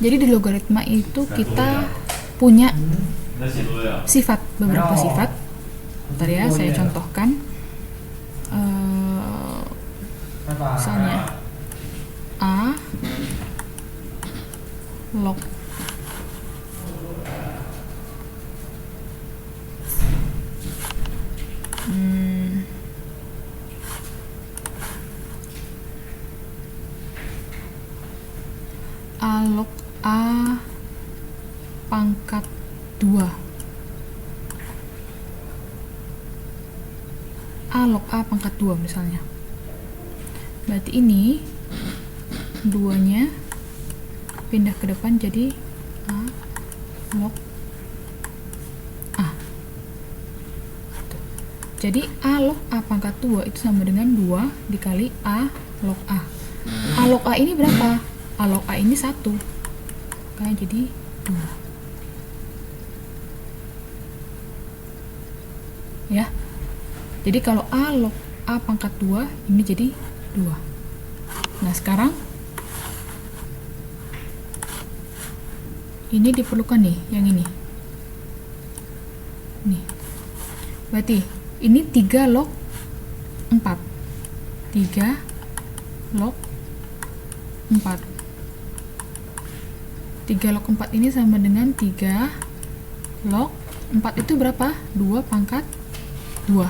jadi di logaritma itu kita punya sifat, beberapa sifat. Bentar ya, saya contohkan. Misalnya A log A log A pangkat 2. A log A pangkat 2 misalnya. Berarti ini 2-nya pindah ke depan jadi A log A. Jadi A log A pangkat 2 itu sama dengan 2 dikali A log A. A log A ini berapa? A log A ini 1. Makanya jadi 2. Ya. Jadi kalau A log A pangkat 2 ini jadi 2. Nah, sekarang ini diperlukan nih, yang ini. Nih. Berarti ini 3 log 4. 3 log 4. 3 log 4 ini sama dengan 3 log 4 itu berapa? 2 pangkat 2.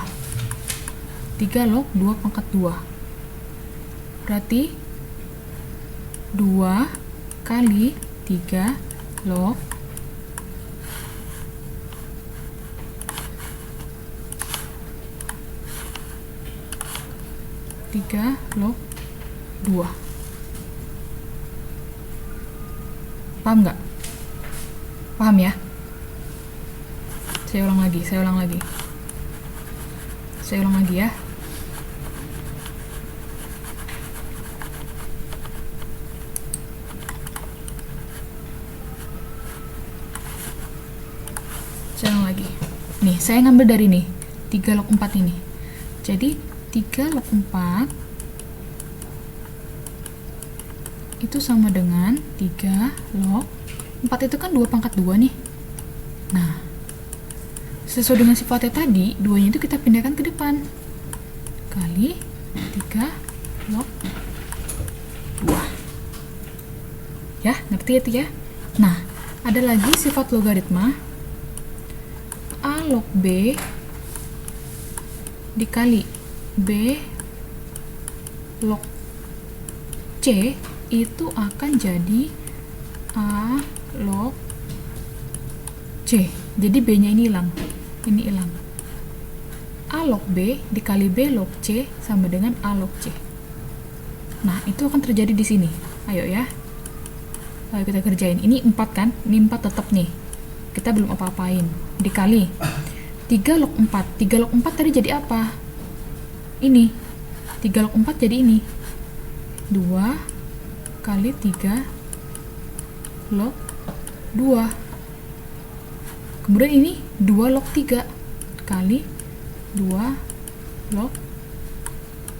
3 log 2 pangkat 2. Berarti 2 kali 3 log 3 log 2. Paham nggak? Paham ya? Saya ulang lagi ya. Nih, saya ngambil dari nih 3 log 4 ini. Jadi 3 log 4 itu sama dengan 3 log 4 itu kan 2 pangkat 2 nih. Nah, sesuai dengan sifatnya tadi, 2-nya itu kita pindahkan ke depan. Kali 3 log 2. Ya, ngerti itu ya? Nah, ada lagi sifat logaritma. A log B dikali B log C itu akan jadi A log C. Jadi B-nya ini hilang. Ini hilang. A log B dikali B log C sama dengan A log C. Nah, itu akan terjadi di sini. Ayo ya. Ayo kita kerjain. Ini 4 kan? Ini 4 tetap nih. Kita belum apa-apain. Dikali 3 log 4. 3 log 4 tadi jadi apa? Ini. 3 log 4 jadi ini. 2 kali 3 log 2. Kemudian ini 2 log 3 kali 2 log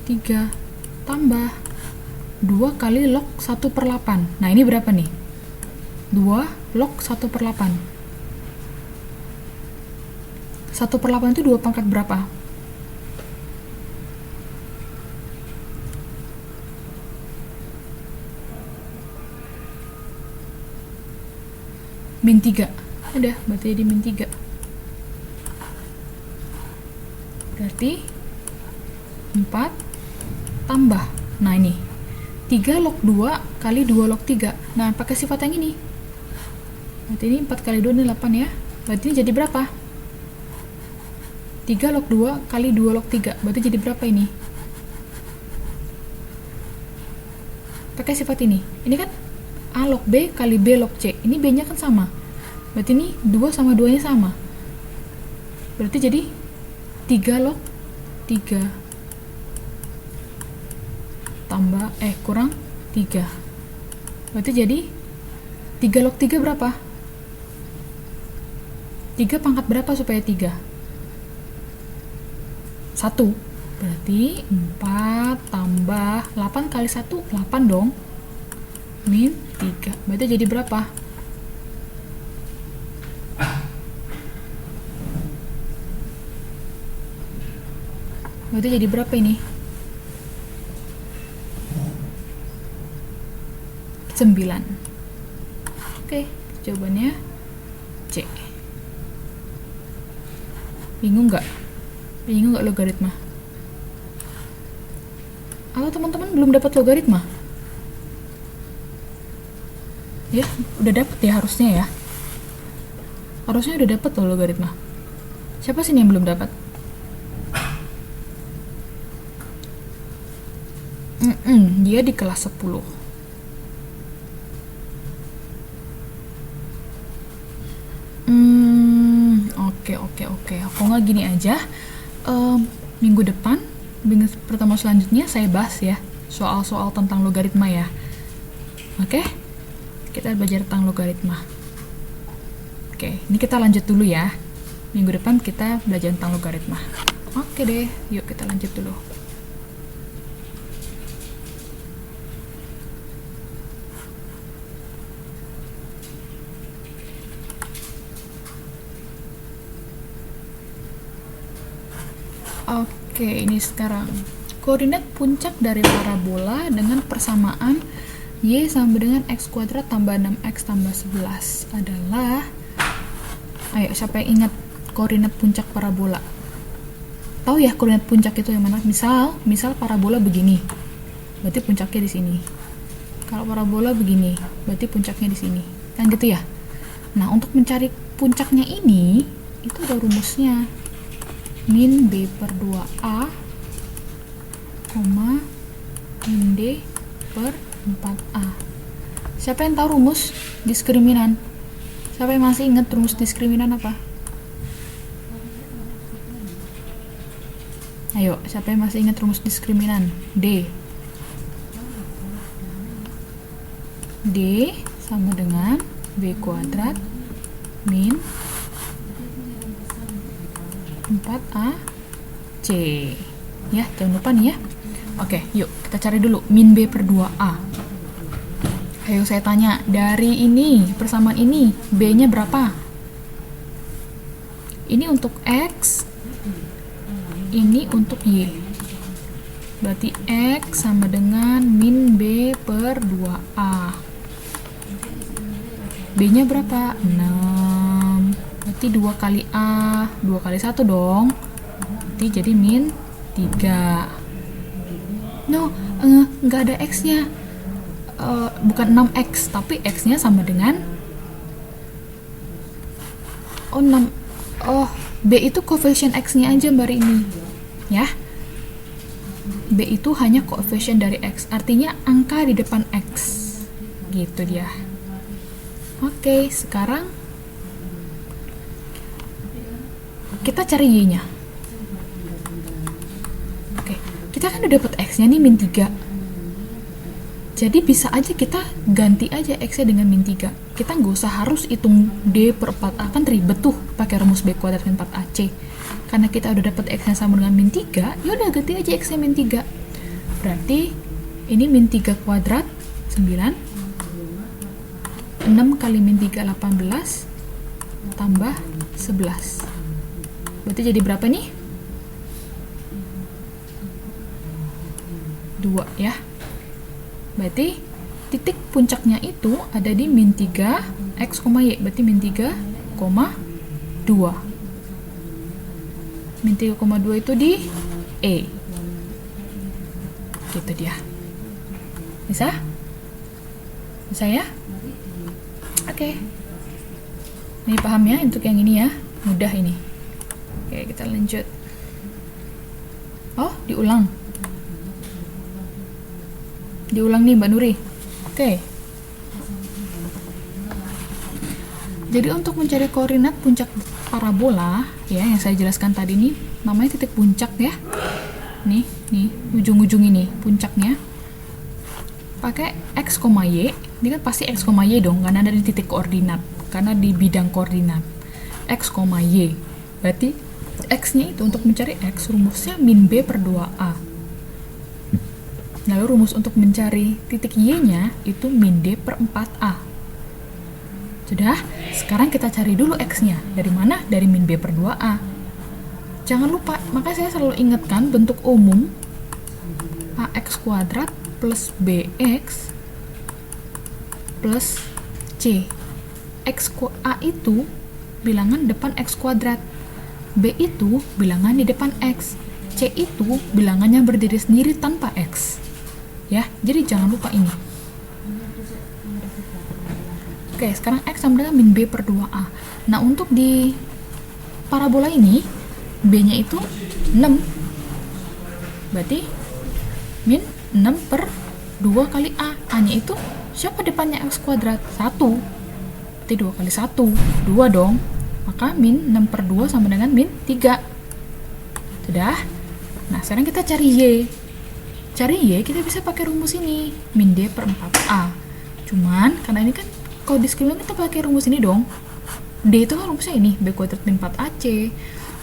3 tambah 2 kali log 1/8. Nah, ini berapa nih? 2 log 1/8. 1/8 itu 2 pangkat berapa? Min 3. Udah, berarti jadi min 3. Berarti 4 tambah. Nah, ini 3 log 2 kali 2 log 3. Nah, pakai sifat yang ini. Berarti ini 4 kali 2 ini 8 ya. Berarti ini jadi berapa? 3 log 2 kali 2 log 3. Berarti jadi berapa ini? Pakai sifat ini. Ini kan A log B kali B log C. Ini B-nya kan sama. Berarti ini 2 sama 2-nya sama. Berarti jadi 3 log 3 tambah kurang 3. Berarti jadi 3 log 3 berapa? 3 pangkat berapa supaya 3? 1. Berarti 4 tambah 8 kali 1, 8 dong. Min 3. Berarti jadi berapa? Berarti jadi berapa ini? 9. Oke, jawabannya C. Bingung nggak? Bingung nggak logaritma? Atau teman-teman belum dapat logaritma? Ya, udah dapet ya harusnya ya. Harusnya udah dapet loh logaritma. Siapa sih yang belum dapat? Dia di kelas 10. Oke. Kok nggak gini aja? Minggu depan, minggu pertama selanjutnya saya bahas ya soal-soal tentang logaritma ya. Oke? Kita belajar tentang logaritma. Oke, ini kita lanjut dulu ya. Minggu depan kita belajar tentang logaritma. Oke deh, yuk kita lanjut dulu. Oke, ini sekarang koordinat puncak dari parabola dengan persamaan Y sama dengan X kuadrat tambah 6X tambah 11 adalah, ayo siapa yang ingat koordinat puncak parabola? Tahu ya koordinat puncak itu yang mana? Misal parabola begini, berarti puncaknya di sini. Kalau parabola begini, berarti puncaknya di sini. Kan gitu ya? Nah, untuk mencari puncaknya ini, itu ada rumusnya. Min B per 2A, min D per 4A. Siapa yang tahu rumus diskriminan? Siapa yang masih ingat rumus diskriminan apa? Ayo, siapa yang masih ingat rumus diskriminan? D sama dengan B kuadrat min 4AC. Ya, jangan lupa nih ya. Oke, yuk kita cari dulu min B per 2A. Ayo saya tanya, dari ini, persamaan ini, B-nya berapa? Ini untuk X, ini untuk Y. Berarti X sama dengan min B per 2A. B-nya berapa? 6. Berarti 2 kali A, 2 kali 1 dong. Berarti jadi min 3. No, nggak ada X-nya. bukan 6x, tapi x-nya sama dengan B itu koefisien x-nya aja Mbak Rini ya. B itu hanya koefisien dari x, artinya angka di depan x gitu dia. Oke, sekarang kita cari y-nya. Oke, kita kan udah dapat x-nya nih min 3. Jadi bisa aja kita ganti aja x-nya dengan min 3. Kita nggak usah harus hitung d per 4a, kan ribet tuh pakai rumus b kuadrat min 4ac. Karena kita udah dapat x-nya sama dengan min 3, ya udah ganti aja x-nya min 3. Berarti ini min 3 kuadrat 9. 6 kali min 3 18 tambah 11. Berarti jadi berapa nih? 2 ya. Berarti titik puncaknya itu ada di min 3 x, y. Berarti min 3, 2. Min 3,2 itu di E. Gitu dia. Bisa? Bisa ya? Oke. Ini paham ya untuk yang ini ya? Mudah ini. Oke, kita lanjut. Oh, diulang. Diulang nih Mbak Nuri. Oke. Jadi untuk mencari koordinat puncak parabola ya yang saya jelaskan tadi nih, namanya titik puncak ya. Nih, ujung-ujung ini puncaknya. Pakai x, y. Ini kan pasti x, y dong, karena ada di titik koordinat, karena di bidang koordinat. X, y. Berarti x-nya itu untuk mencari x rumusnya min b per 2a. Lalu rumus untuk mencari titik y-nya itu min d per 4a. Sudah, sekarang kita cari dulu x-nya. Dari mana? Dari min b per 2a. Jangan lupa, makanya saya selalu ingatkan bentuk umum ax kuadrat plus bx plus c. A itu bilangan depan x kuadrat, b itu bilangan di depan x, c itu bilangannya berdiri sendiri tanpa x. Ya, jadi jangan lupa ini. Oke, sekarang x sama dengan min b per 2a. Nah, untuk di parabola ini b-nya itu 6. Berarti min 6 per 2 kali a. A-nya itu siapa depannya x kuadrat? 1. Berarti 2 kali 1, 2 dong. Maka min 6 per 2 sama dengan min 3. Sudah? Nah, sekarang kita cari y. Cari y, kita bisa pakai rumus ini, min d per 4a. Cuman, karena ini kan, kalau di skripsi kita pakai rumus ini dong. D itu kan rumusnya ini, b kuadrat min 4ac.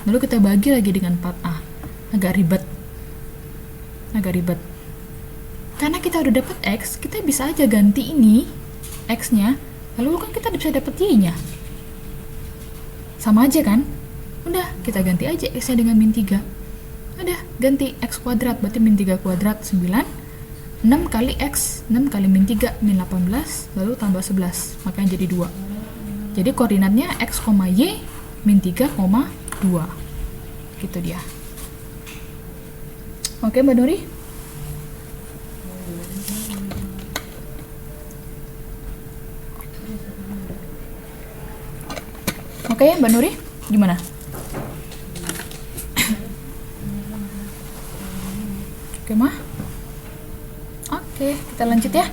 Lalu kita bagi lagi dengan 4a. Agak ribet. Karena kita udah dapat x, kita bisa aja ganti ini, x-nya, lalu kan kita bisa dapat y-nya. Sama aja kan? Udah, kita ganti aja x-nya dengan min 3. Udah, ganti x kuadrat, berarti min 3 kuadrat 9. 6 kali x, 6 kali min 3, min 18, lalu tambah 11, makanya jadi 2. Jadi koordinatnya x, y, min 3, 2. Gitu dia. Oke, Mbak Nuri? Oke, Mbak Nuri, gimana? Oke, mah? Oke, kita lanjut ya.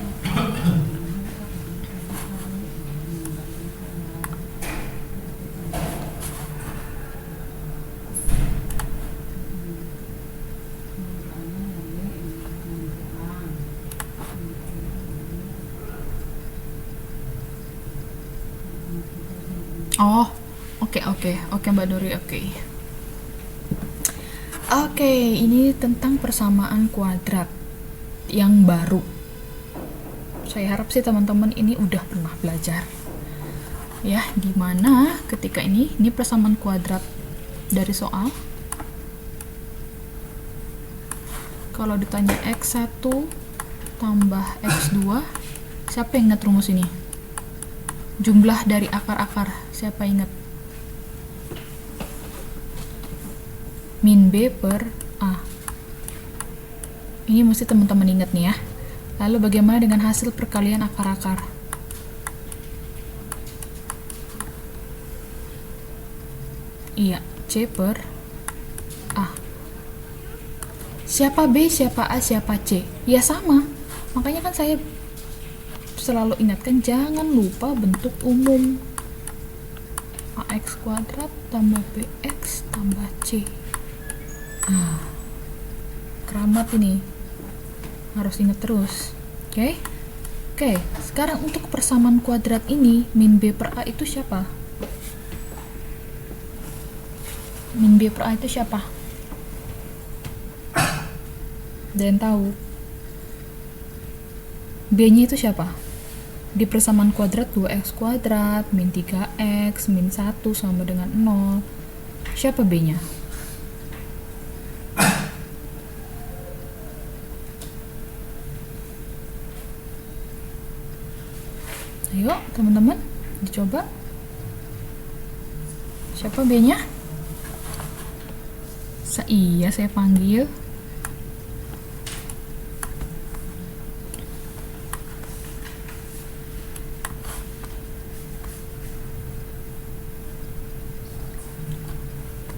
Oh, oke Mbak Nuri, oke. Oke, ini tentang persamaan kuadrat yang baru. Saya harap sih teman-teman ini udah pernah belajar. Ya, gimana ketika ini persamaan kuadrat dari soal. Kalau ditanya x1 tambah x2, siapa yang ingat rumus ini? Jumlah dari akar-akar, siapa ingat? Min B per A. Ini mesti teman-teman ingat nih ya. Lalu bagaimana dengan hasil perkalian akar-akar? Iya, C per A. Siapa B, siapa A, siapa C? Ya sama. Makanya kan saya selalu ingatkan jangan lupa bentuk umum. AX kuadrat tambah BX tambah C. Keramat ini. Harus ingat terus. Oke? Oke, sekarang untuk persamaan kuadrat ini, min B per A itu siapa? Min B per A itu siapa? Dan tahu? B-nya itu siapa? Di persamaan kuadrat 2x kuadrat, min 3x, min 1 sama dengan 0. Siapa B-nya? Ayo, teman-teman, dicoba. Siapa B-nya? Iya, saya panggil.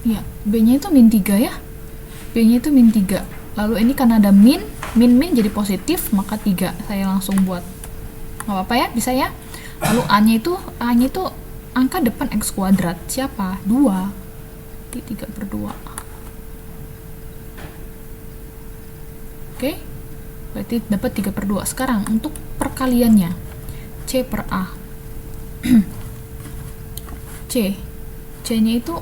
Ya, B-nya itu min 3 ya. B-nya itu min 3. Lalu ini karena ada min jadi positif, maka 3. Saya langsung buat. Nggak apa-apa ya, bisa ya. Lalu A-nya itu angka depan X kuadrat. Siapa? 2. Di 3 per 2. Oke. Berarti dapat 3 per 2. Sekarang untuk perkaliannya. C per A. C-nya itu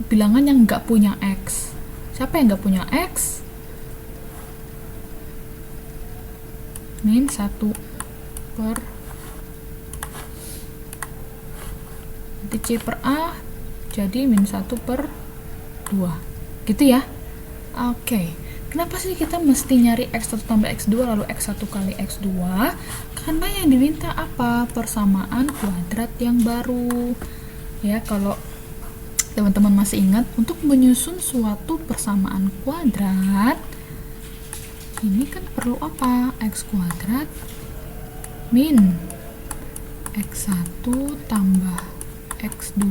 bilangan yang nggak punya X. Siapa yang nggak punya X? Min 1 per nanti C per A jadi min 1 per 2 gitu ya. Oke. Kenapa sih kita mesti nyari X1 tambah X2 lalu X1 kali X2? Karena yang diminta apa? Persamaan kuadrat yang baru ya. Kalau teman-teman masih ingat, untuk menyusun suatu persamaan kuadrat ini kan perlu apa? X kuadrat min X1 tambah X2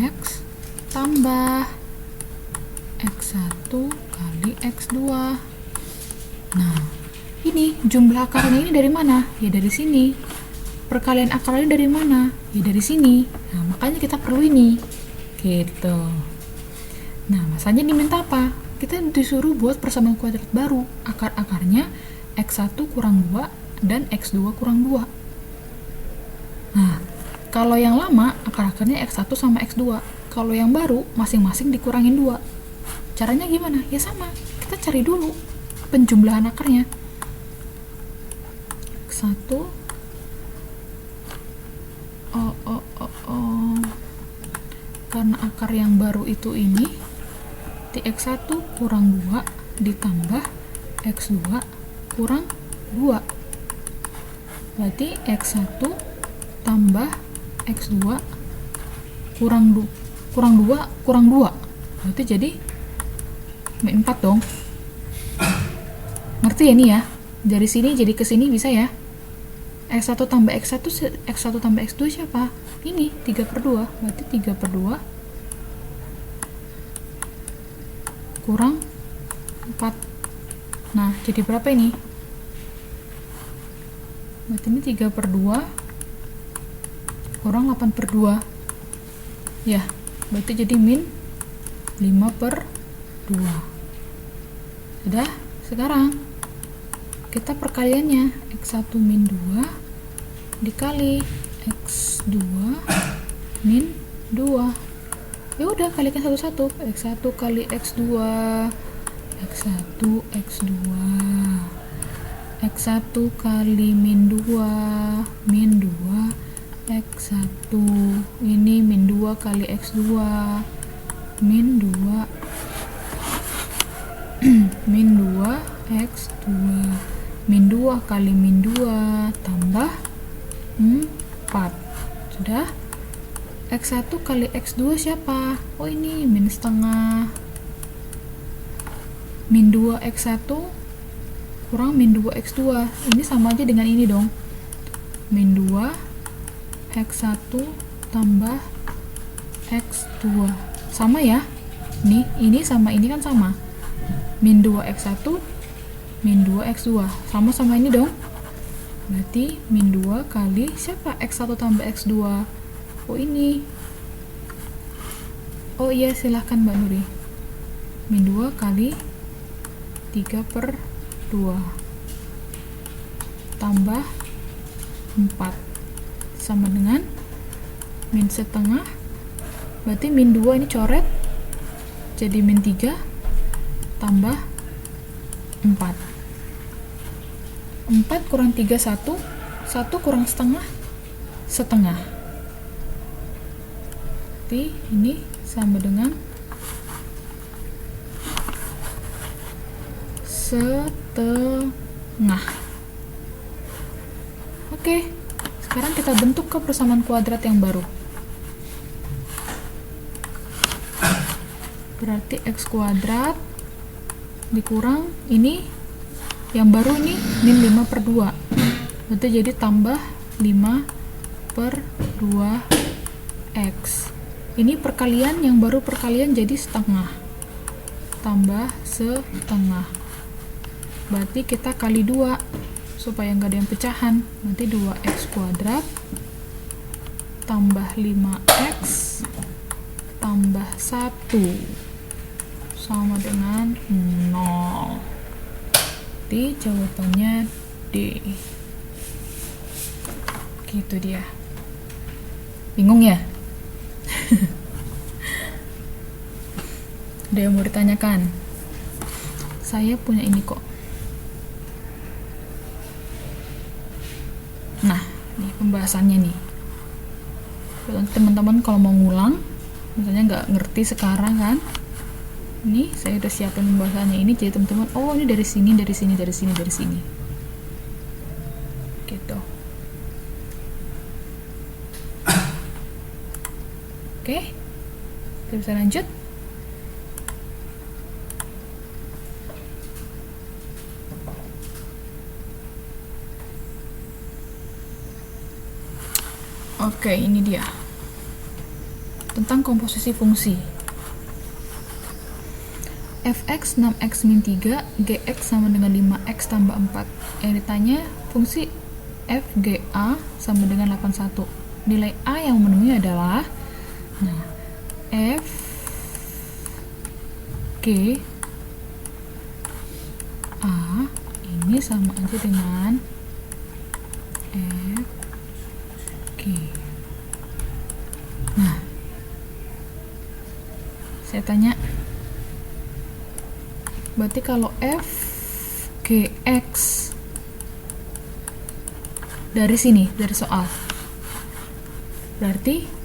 X tambah X1 kali X2. Nah, ini jumlah akarnya ini dari mana? Ya dari sini. Perkalian akarnya dari mana? Ya dari sini. Nah, makanya kita perlu ini. Gitu. Nah, masanya diminta apa? Kita disuruh buat persamaan kuadrat baru. Akar-akarnya X1 kurang 2 dan X2 kurang 2. Nah, kalau yang lama akar-akarnya X1 sama X2. Kalau yang baru masing-masing dikurangin 2. Caranya gimana? Ya sama. Kita cari dulu penjumlahan akarnya. X1 karena akar yang baru itu ini di X1 kurang 2 ditambah X2 kurang 2 berarti X1 tambah X2 kurang 2 berarti jadi min 4 dong. Ngerti ya nih ya? Dari sini jadi ke sini bisa ya. X1 tambah X1 tambah X2 siapa? Ini 3 per 2 berarti 3 per 2 kurang 4. Nah, jadi berapa ini? Berarti ini 3 per 2 kurang 8 per 2 ya, berarti jadi min 5 per 2. Sudah? Sekarang kita perkaliannya X1 min 2 dikali X2 min 2. Ya udah, kalikan satu-satu. X1 kali X2 X1 X2 X1 kali min 2 X1 ini min 2 kali X2 min 2 min 2 X2 min 2 kali min 2 tambah 4. Sudah. X1 kali X2 siapa? Oh, ini min setengah. Min 2 X1 kurang min 2x2. Ini sama aja dengan ini dong. Min 2 x1 tambah x2. Sama ya? Nih, ini sama ini kan sama. Min 2x1 min 2x2. Sama-sama ini dong. Berarti min 2 kali siapa? x1 tambah x2. Oh ini. Oh iya, silahkan Mbak Nuri. Min 2 kali 3/2 tambah 4 sama dengan min setengah. Berarti min 2 ini coret jadi min 3 tambah 4. 4 kurang 3 1. 1 kurang setengah, setengah. Berarti ini sama dengan setengah. Oke, sekarang kita bentuk ke persamaan kuadrat yang baru. Berarti x kuadrat dikurang ini yang baru ini min 5/2. Berarti jadi tambah 5/2x. Ini perkalian, yang baru perkalian jadi setengah. Tambah setengah. Berarti kita kali 2 supaya nggak ada yang pecahan. Nanti 2x kuadrat tambah 5x tambah 1 sama dengan 0. Jadi jawabannya D. Gitu dia. Bingung ya? Ada yang mau ditanyakan? Saya punya ini kok. Nah, ini pembahasannya nih. Teman-teman kalau mau ngulang, misalnya nggak ngerti sekarang kan, ini saya udah siapin pembahasannya ini, jadi teman-teman, oh ini dari sini, dari sini, dari sini, dari sini, gitu. Oke, kita bisa lanjut. Oke, ini dia tentang komposisi fungsi. Fx 6x min 3, gx sama dengan 5x tambah 4. Yang ditanya fungsi fga sama dengan 81. Nilai a yang memenuhi adalah, nah, f g a ini sama aja dengan f g. Nah, saya tanya, berarti kalau f gx dari sini, dari soal, berarti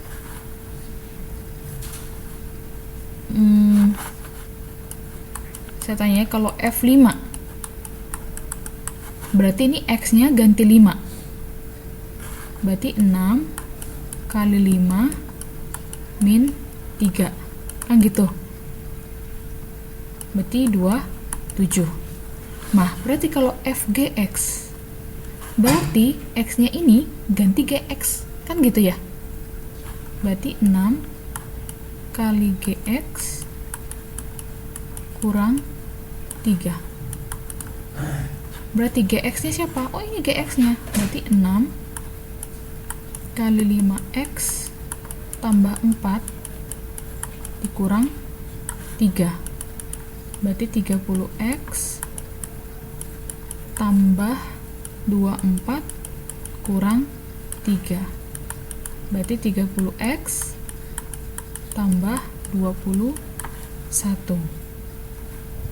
saya tanya kalau f5 berarti ini x nya ganti 5, berarti 6 kali 5 min 3 kan gitu, berarti 27. Nah, berarti kalau fgx berarti x nya ini ganti gx kan gitu ya, berarti 6 kali gx kurang 3. Berarti gx nya siapa? Oh ini gx nya, berarti 6 kali 5x tambah 4 dikurang 3, berarti 30x tambah 24 kurang 3, berarti 30x tambah 21.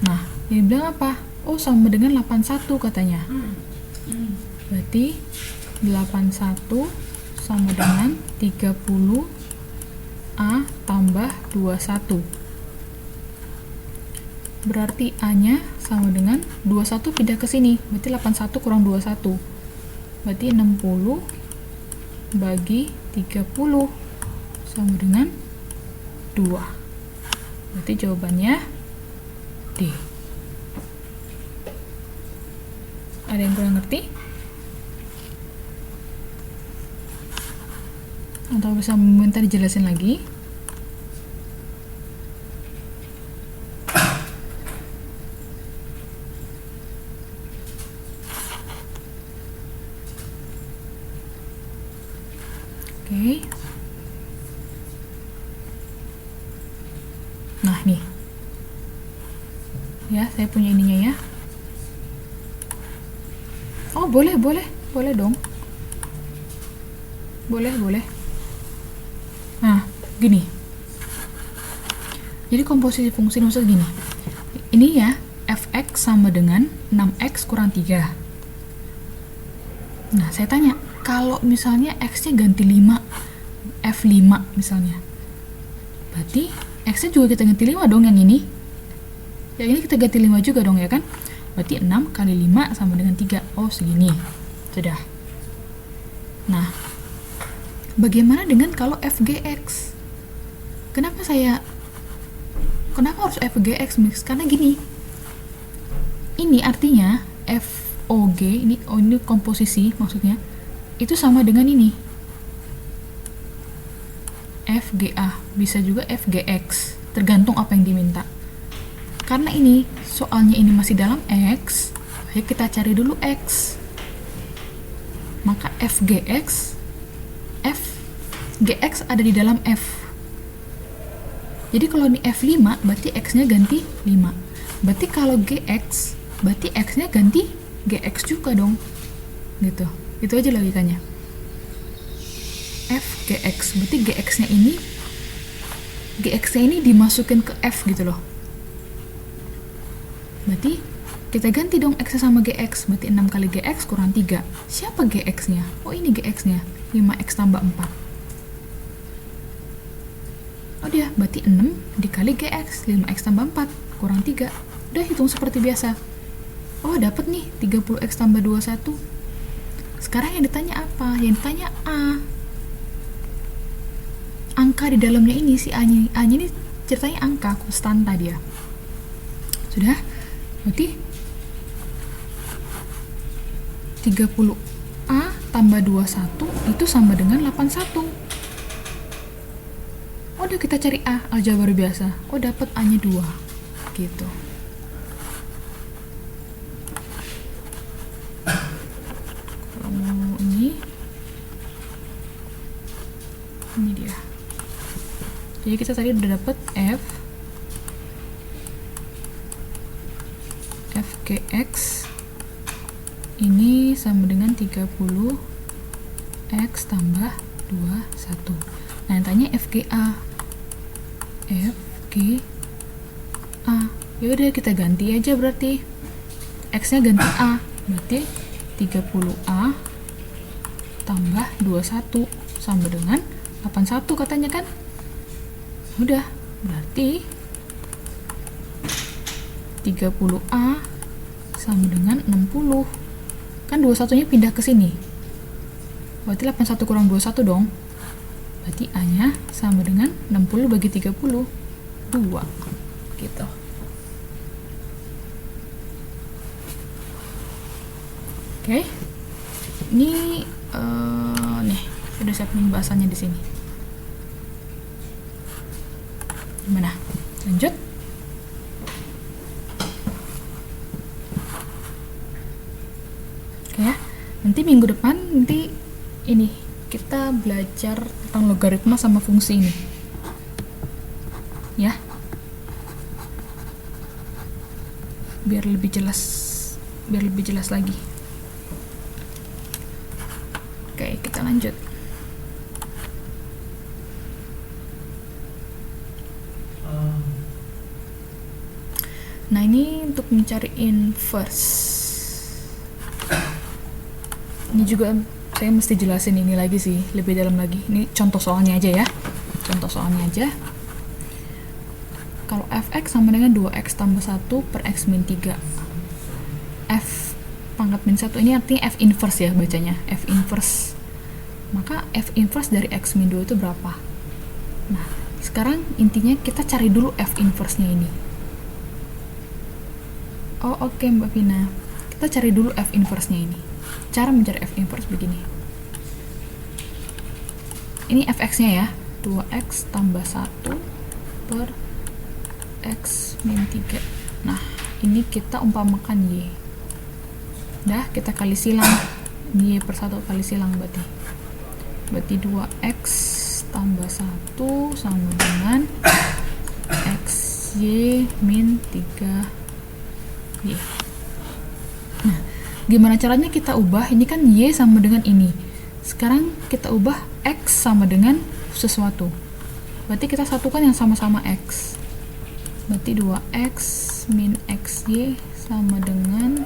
Nah, ini bilang apa? Oh, sama dengan 81 katanya. Berarti 81 sama dengan 30A tambah 21. Berarti A-nya sama dengan 21 pindah ke sini. Berarti 81 kurang 21. Berarti 60 bagi 30 sama dengan 2. Berarti jawabannya D. Ada yang kurang ngerti? Atau bisa minta dijelasin lagi? Oke. Nah, nih. Ya, saya punya ininya ya. Oh, boleh dong. Boleh. Nah, gini. Jadi komposisi fungsi maksud gini. Ini ya, fx sama dengan 6x kurang 3. Nah, saya tanya, kalau misalnya x-nya ganti 5, f5 misalnya. Berarti x-nya juga kita ganti 5 dong yang ini. Yang ini kita ganti 5 juga dong ya kan? Berarti 6 kali 5 sama dengan 3. Oh, segini. Sudah. Nah, bagaimana dengan kalau fgx? Kenapa harus fgx mix? Karena gini. Ini artinya fog, ini komposisi maksudnya. Itu sama dengan ini. fga, bisa juga fgx. Tergantung apa yang diminta. Karena ini soalnya ini masih dalam X, ayo kita cari dulu X. Maka fgx ada di dalam F. Jadi kalau ini F5 berarti X-nya ganti 5. Berarti kalau GX berarti X-nya ganti GX juga dong. Gitu. Itu aja logikanya. fgx berarti GX-nya ini dimasukin ke F gitu loh. Berarti kita ganti dong X sama GX. Berarti 6 kali GX kurang 3. Siapa GX-nya? Oh, ini GX-nya. 5X tambah 4. Oh, dia. Berarti 6 dikali GX. 5X tambah 4 kurang 3. Udah hitung seperti biasa. Oh, dapat nih 30X tambah 21. Sekarang yang ditanya apa? Yang ditanya A. Angka di dalamnya ini, si A-nya ini ceritanya angka, konstanta dia. Sudah? Berarti 30A tambah 21 itu sama dengan 81. Udah kita cari A, aljabar biasa. Oh, dapat A-nya 2. Gitu. Kalau mau ini dia. Jadi kita tadi udah dapat fgx ini sama dengan 30x tambah 21. Nah, yang tanya fga. Ya udah kita ganti aja berarti. X-nya ganti A. Berarti 30A tambah 21 sama dengan 81 katanya kan? Udah, berarti 30A sama dengan 60. Kan 21-nya pindah ke sini. Berarti 81 kurang 21 dong. Berarti A-nya sama dengan 60 bagi 30. 2. Gitu. Oke. Ini nih, sudah siap pembahasannya di sini. Gimana? Lanjut. Oke ya. Nanti minggu depan ini kita belajar tentang logaritma sama fungsi ini. Ya. Biar lebih jelas lagi. Oke, kita lanjut. Nah, ini untuk mencari inverse. Ini juga saya mesti jelasin ini lagi sih, lebih dalam lagi. Ini contoh soalnya aja ya. Kalau fx sama dengan 2x tambah 1 per x min 3. F pangkat min 1 ini artinya f inverse ya bacanya. F inverse. Maka f inverse dari x min 2 itu berapa? Nah, sekarang intinya kita cari dulu f inverse-nya ini. Oh, oke, Mbak Vina. Kita cari dulu F inverse-nya ini. Cara mencari F inverse begini. Ini fx-nya ya, 2x tambah 1 per x min 3. Nah, ini kita umpamakan y. Dah, kita kali silang. Y per 1 kali silang berarti. Berarti 2x tambah 1 sama dengan xy min 3y. Nah, gimana caranya kita ubah? Ini kan y sama dengan ini. Sekarang kita ubah x sama dengan sesuatu. Berarti kita satukan yang sama-sama x. Berarti 2x min xy sama dengan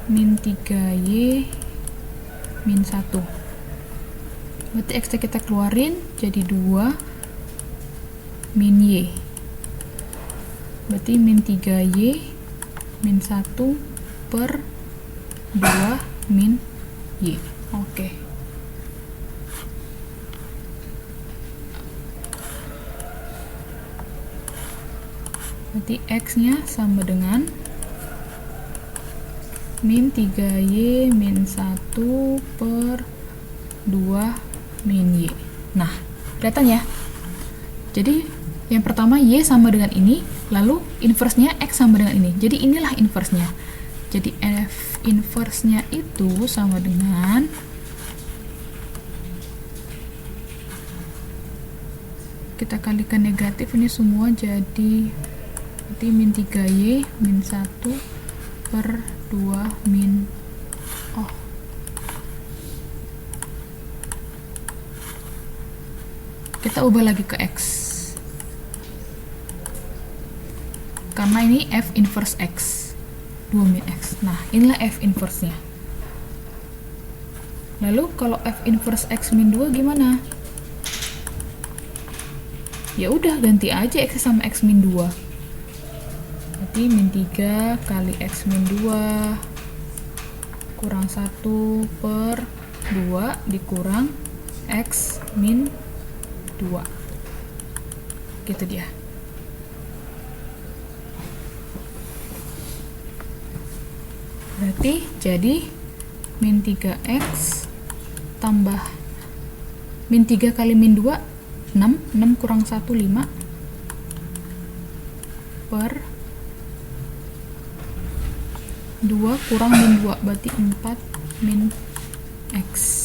min 3y min 1. Berarti x kita keluarin jadi 2 min y. Berarti min 3y min 1 per 2 min y. Oke. Berarti x-nya sama dengan min 3y min 1 per 2 min y. Nah, kelihatan ya? Jadi, yang pertama y sama dengan ini, lalu inverse-nya x sama dengan ini. Jadi, inilah inverse-nya. Jadi, f inverse-nya itu sama dengan kita kalikan negatif ini semua jadi berarti min 3y min 1 per 2 min kita ubah lagi ke x karena ini f inverse x 2 min x. Nah, inilah f inverse-nya. Lalu kalau f inverse x min 2 gimana? Ya udah, ganti aja x sama x min 2. Berarti min 3 kali x min 2 kurang 1 per 2 dikurang x min 2. Gitu dia. Berarti jadi min 3x tambah min 3 kali min 2 6 kurang 1 5 per 2 kurang min 2 berarti 4 min x.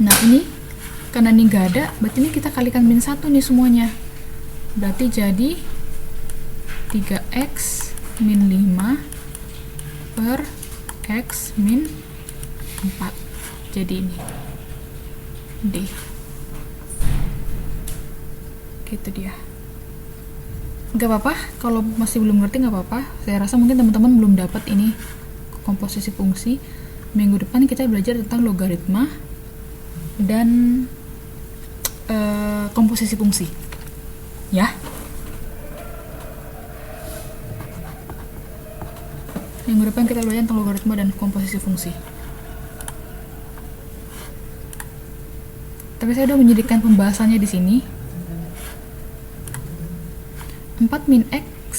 Nah, ini karena ini nggak ada, berarti ini kita kalikan min 1 nih semuanya. Berarti jadi 3x min 5 per x min 4. Jadi ini D. Gitu dia. Gak apa-apa, kalau masih belum ngerti gak apa-apa. Saya rasa mungkin teman-teman belum dapat ini komposisi fungsi. Minggu depan kita belajar tentang logaritma dan komposisi fungsi. Ya. Minggu depan kita belajar tentang logaritma dan komposisi fungsi. Tapi saya udah menyediakan pembahasannya di sini. 4 min x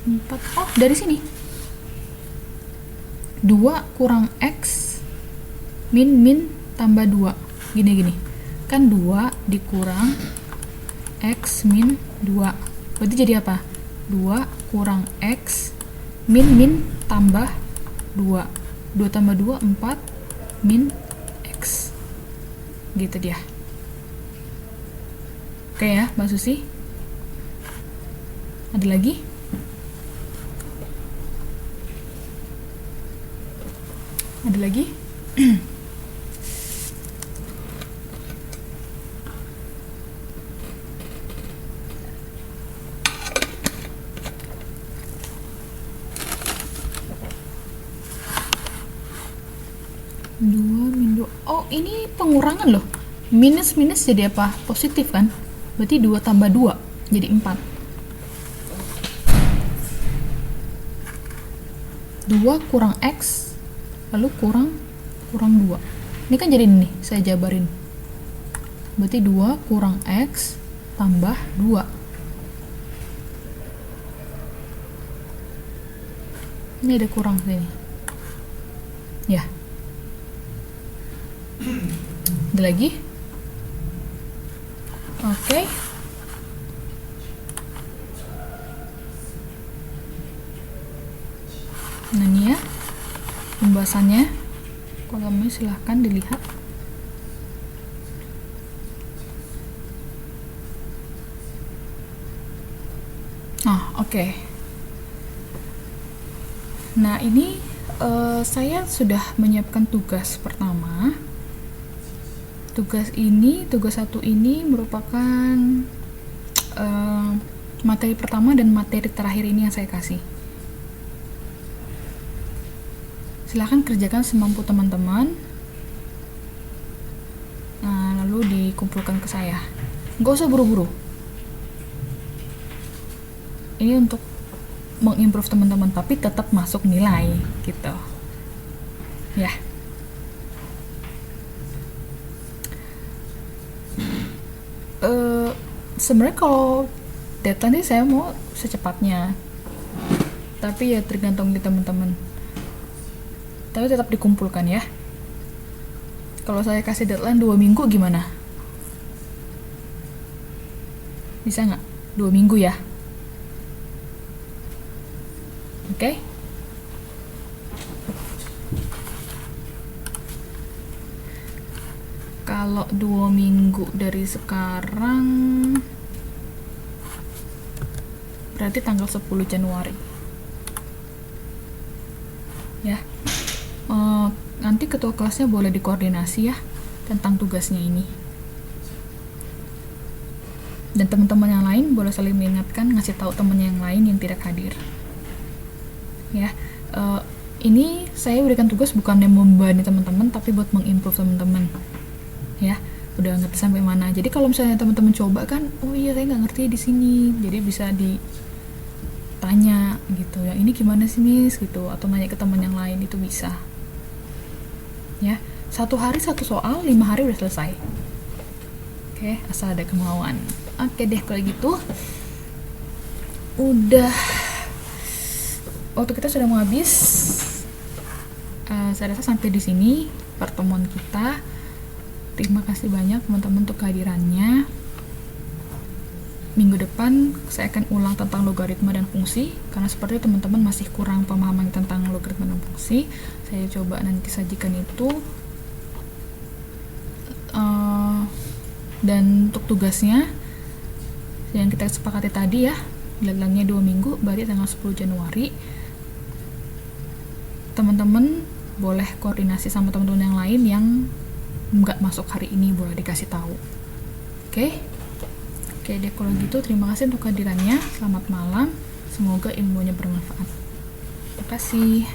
4 dari sini 2 kurang x min tambah 2 gini kan 2 dikurang x min 2 berarti jadi apa? 2 kurang x min tambah 2 tambah 2 4 min x gitu dia. Oke ya Mbak Susi, ada lagi? Ada lagi? Oh, ini pengurangan loh. Minus jadi apa? Positif kan? Berarti 2 tambah 2 jadi 4. 2 kurang x lalu kurang 2. Ini kan jadi ini, saya jabarin. Berarti 2 kurang x tambah 2. Ini ada kurang sini. Ya. Ada lagi. Oke. Nah ini ya pembahasannya. Kalau mau silahkan dilihat. Oke. Nah ini saya sudah menyiapkan tugas pertama. Tugas 1 ini merupakan materi pertama dan materi terakhir ini yang saya kasih. Silahkan kerjakan semampu teman-teman. Nah, lalu dikumpulkan ke saya. Nggak usah buru-buru. Ini untuk mengimprove teman-teman, tapi tetap masuk nilai gitu ya. Sebenarnya kalau deadline saya mau secepatnya, tapi ya tergantung di teman-teman, tapi tetap dikumpulkan ya. Kalau saya kasih deadline 2 minggu gimana? Bisa nggak 2 minggu ya? Oke. Kalau 2 minggu dari sekarang berarti tanggal 10 Januari ya. Nanti ketua kelasnya boleh dikoordinasi ya tentang tugasnya ini, dan teman-teman yang lain boleh saling mengingatkan, ngasih tahu teman yang lain yang tidak hadir ya. Ini saya berikan tugas bukan yang membebani teman-teman, tapi buat mengimprove teman-teman ya. Udah ngerti sampai mana? Jadi kalau misalnya teman-teman coba kan, oh iya saya nggak ngerti di sini, jadi bisa ditanya gitu ya, ini gimana sih Miss gitu, atau nanya ke teman yang lain, itu bisa ya. 1 hari 1 soal, 5 hari udah selesai. Oke, asal ada kemauan. Oke deh kalau gitu. Udah, waktu kita sudah mau habis. Saya rasa sampai di sini pertemuan kita. Terima kasih banyak teman-teman untuk kehadirannya. Minggu depan saya akan ulang tentang logaritma dan fungsi, karena seperti teman-teman masih kurang pemahaman tentang logaritma dan fungsi. Saya coba nanti sajikan itu. Dan untuk tugasnya yang kita sepakati tadi ya, deadline-nya 2 minggu, berarti tanggal 10 Januari. Teman-teman boleh koordinasi sama teman-teman yang lain yang nggak masuk hari ini, boleh dikasih tahu. Oke deh kalau gitu, terima kasih untuk kehadirannya. Selamat malam, semoga ilmunya bermanfaat. Terima kasih.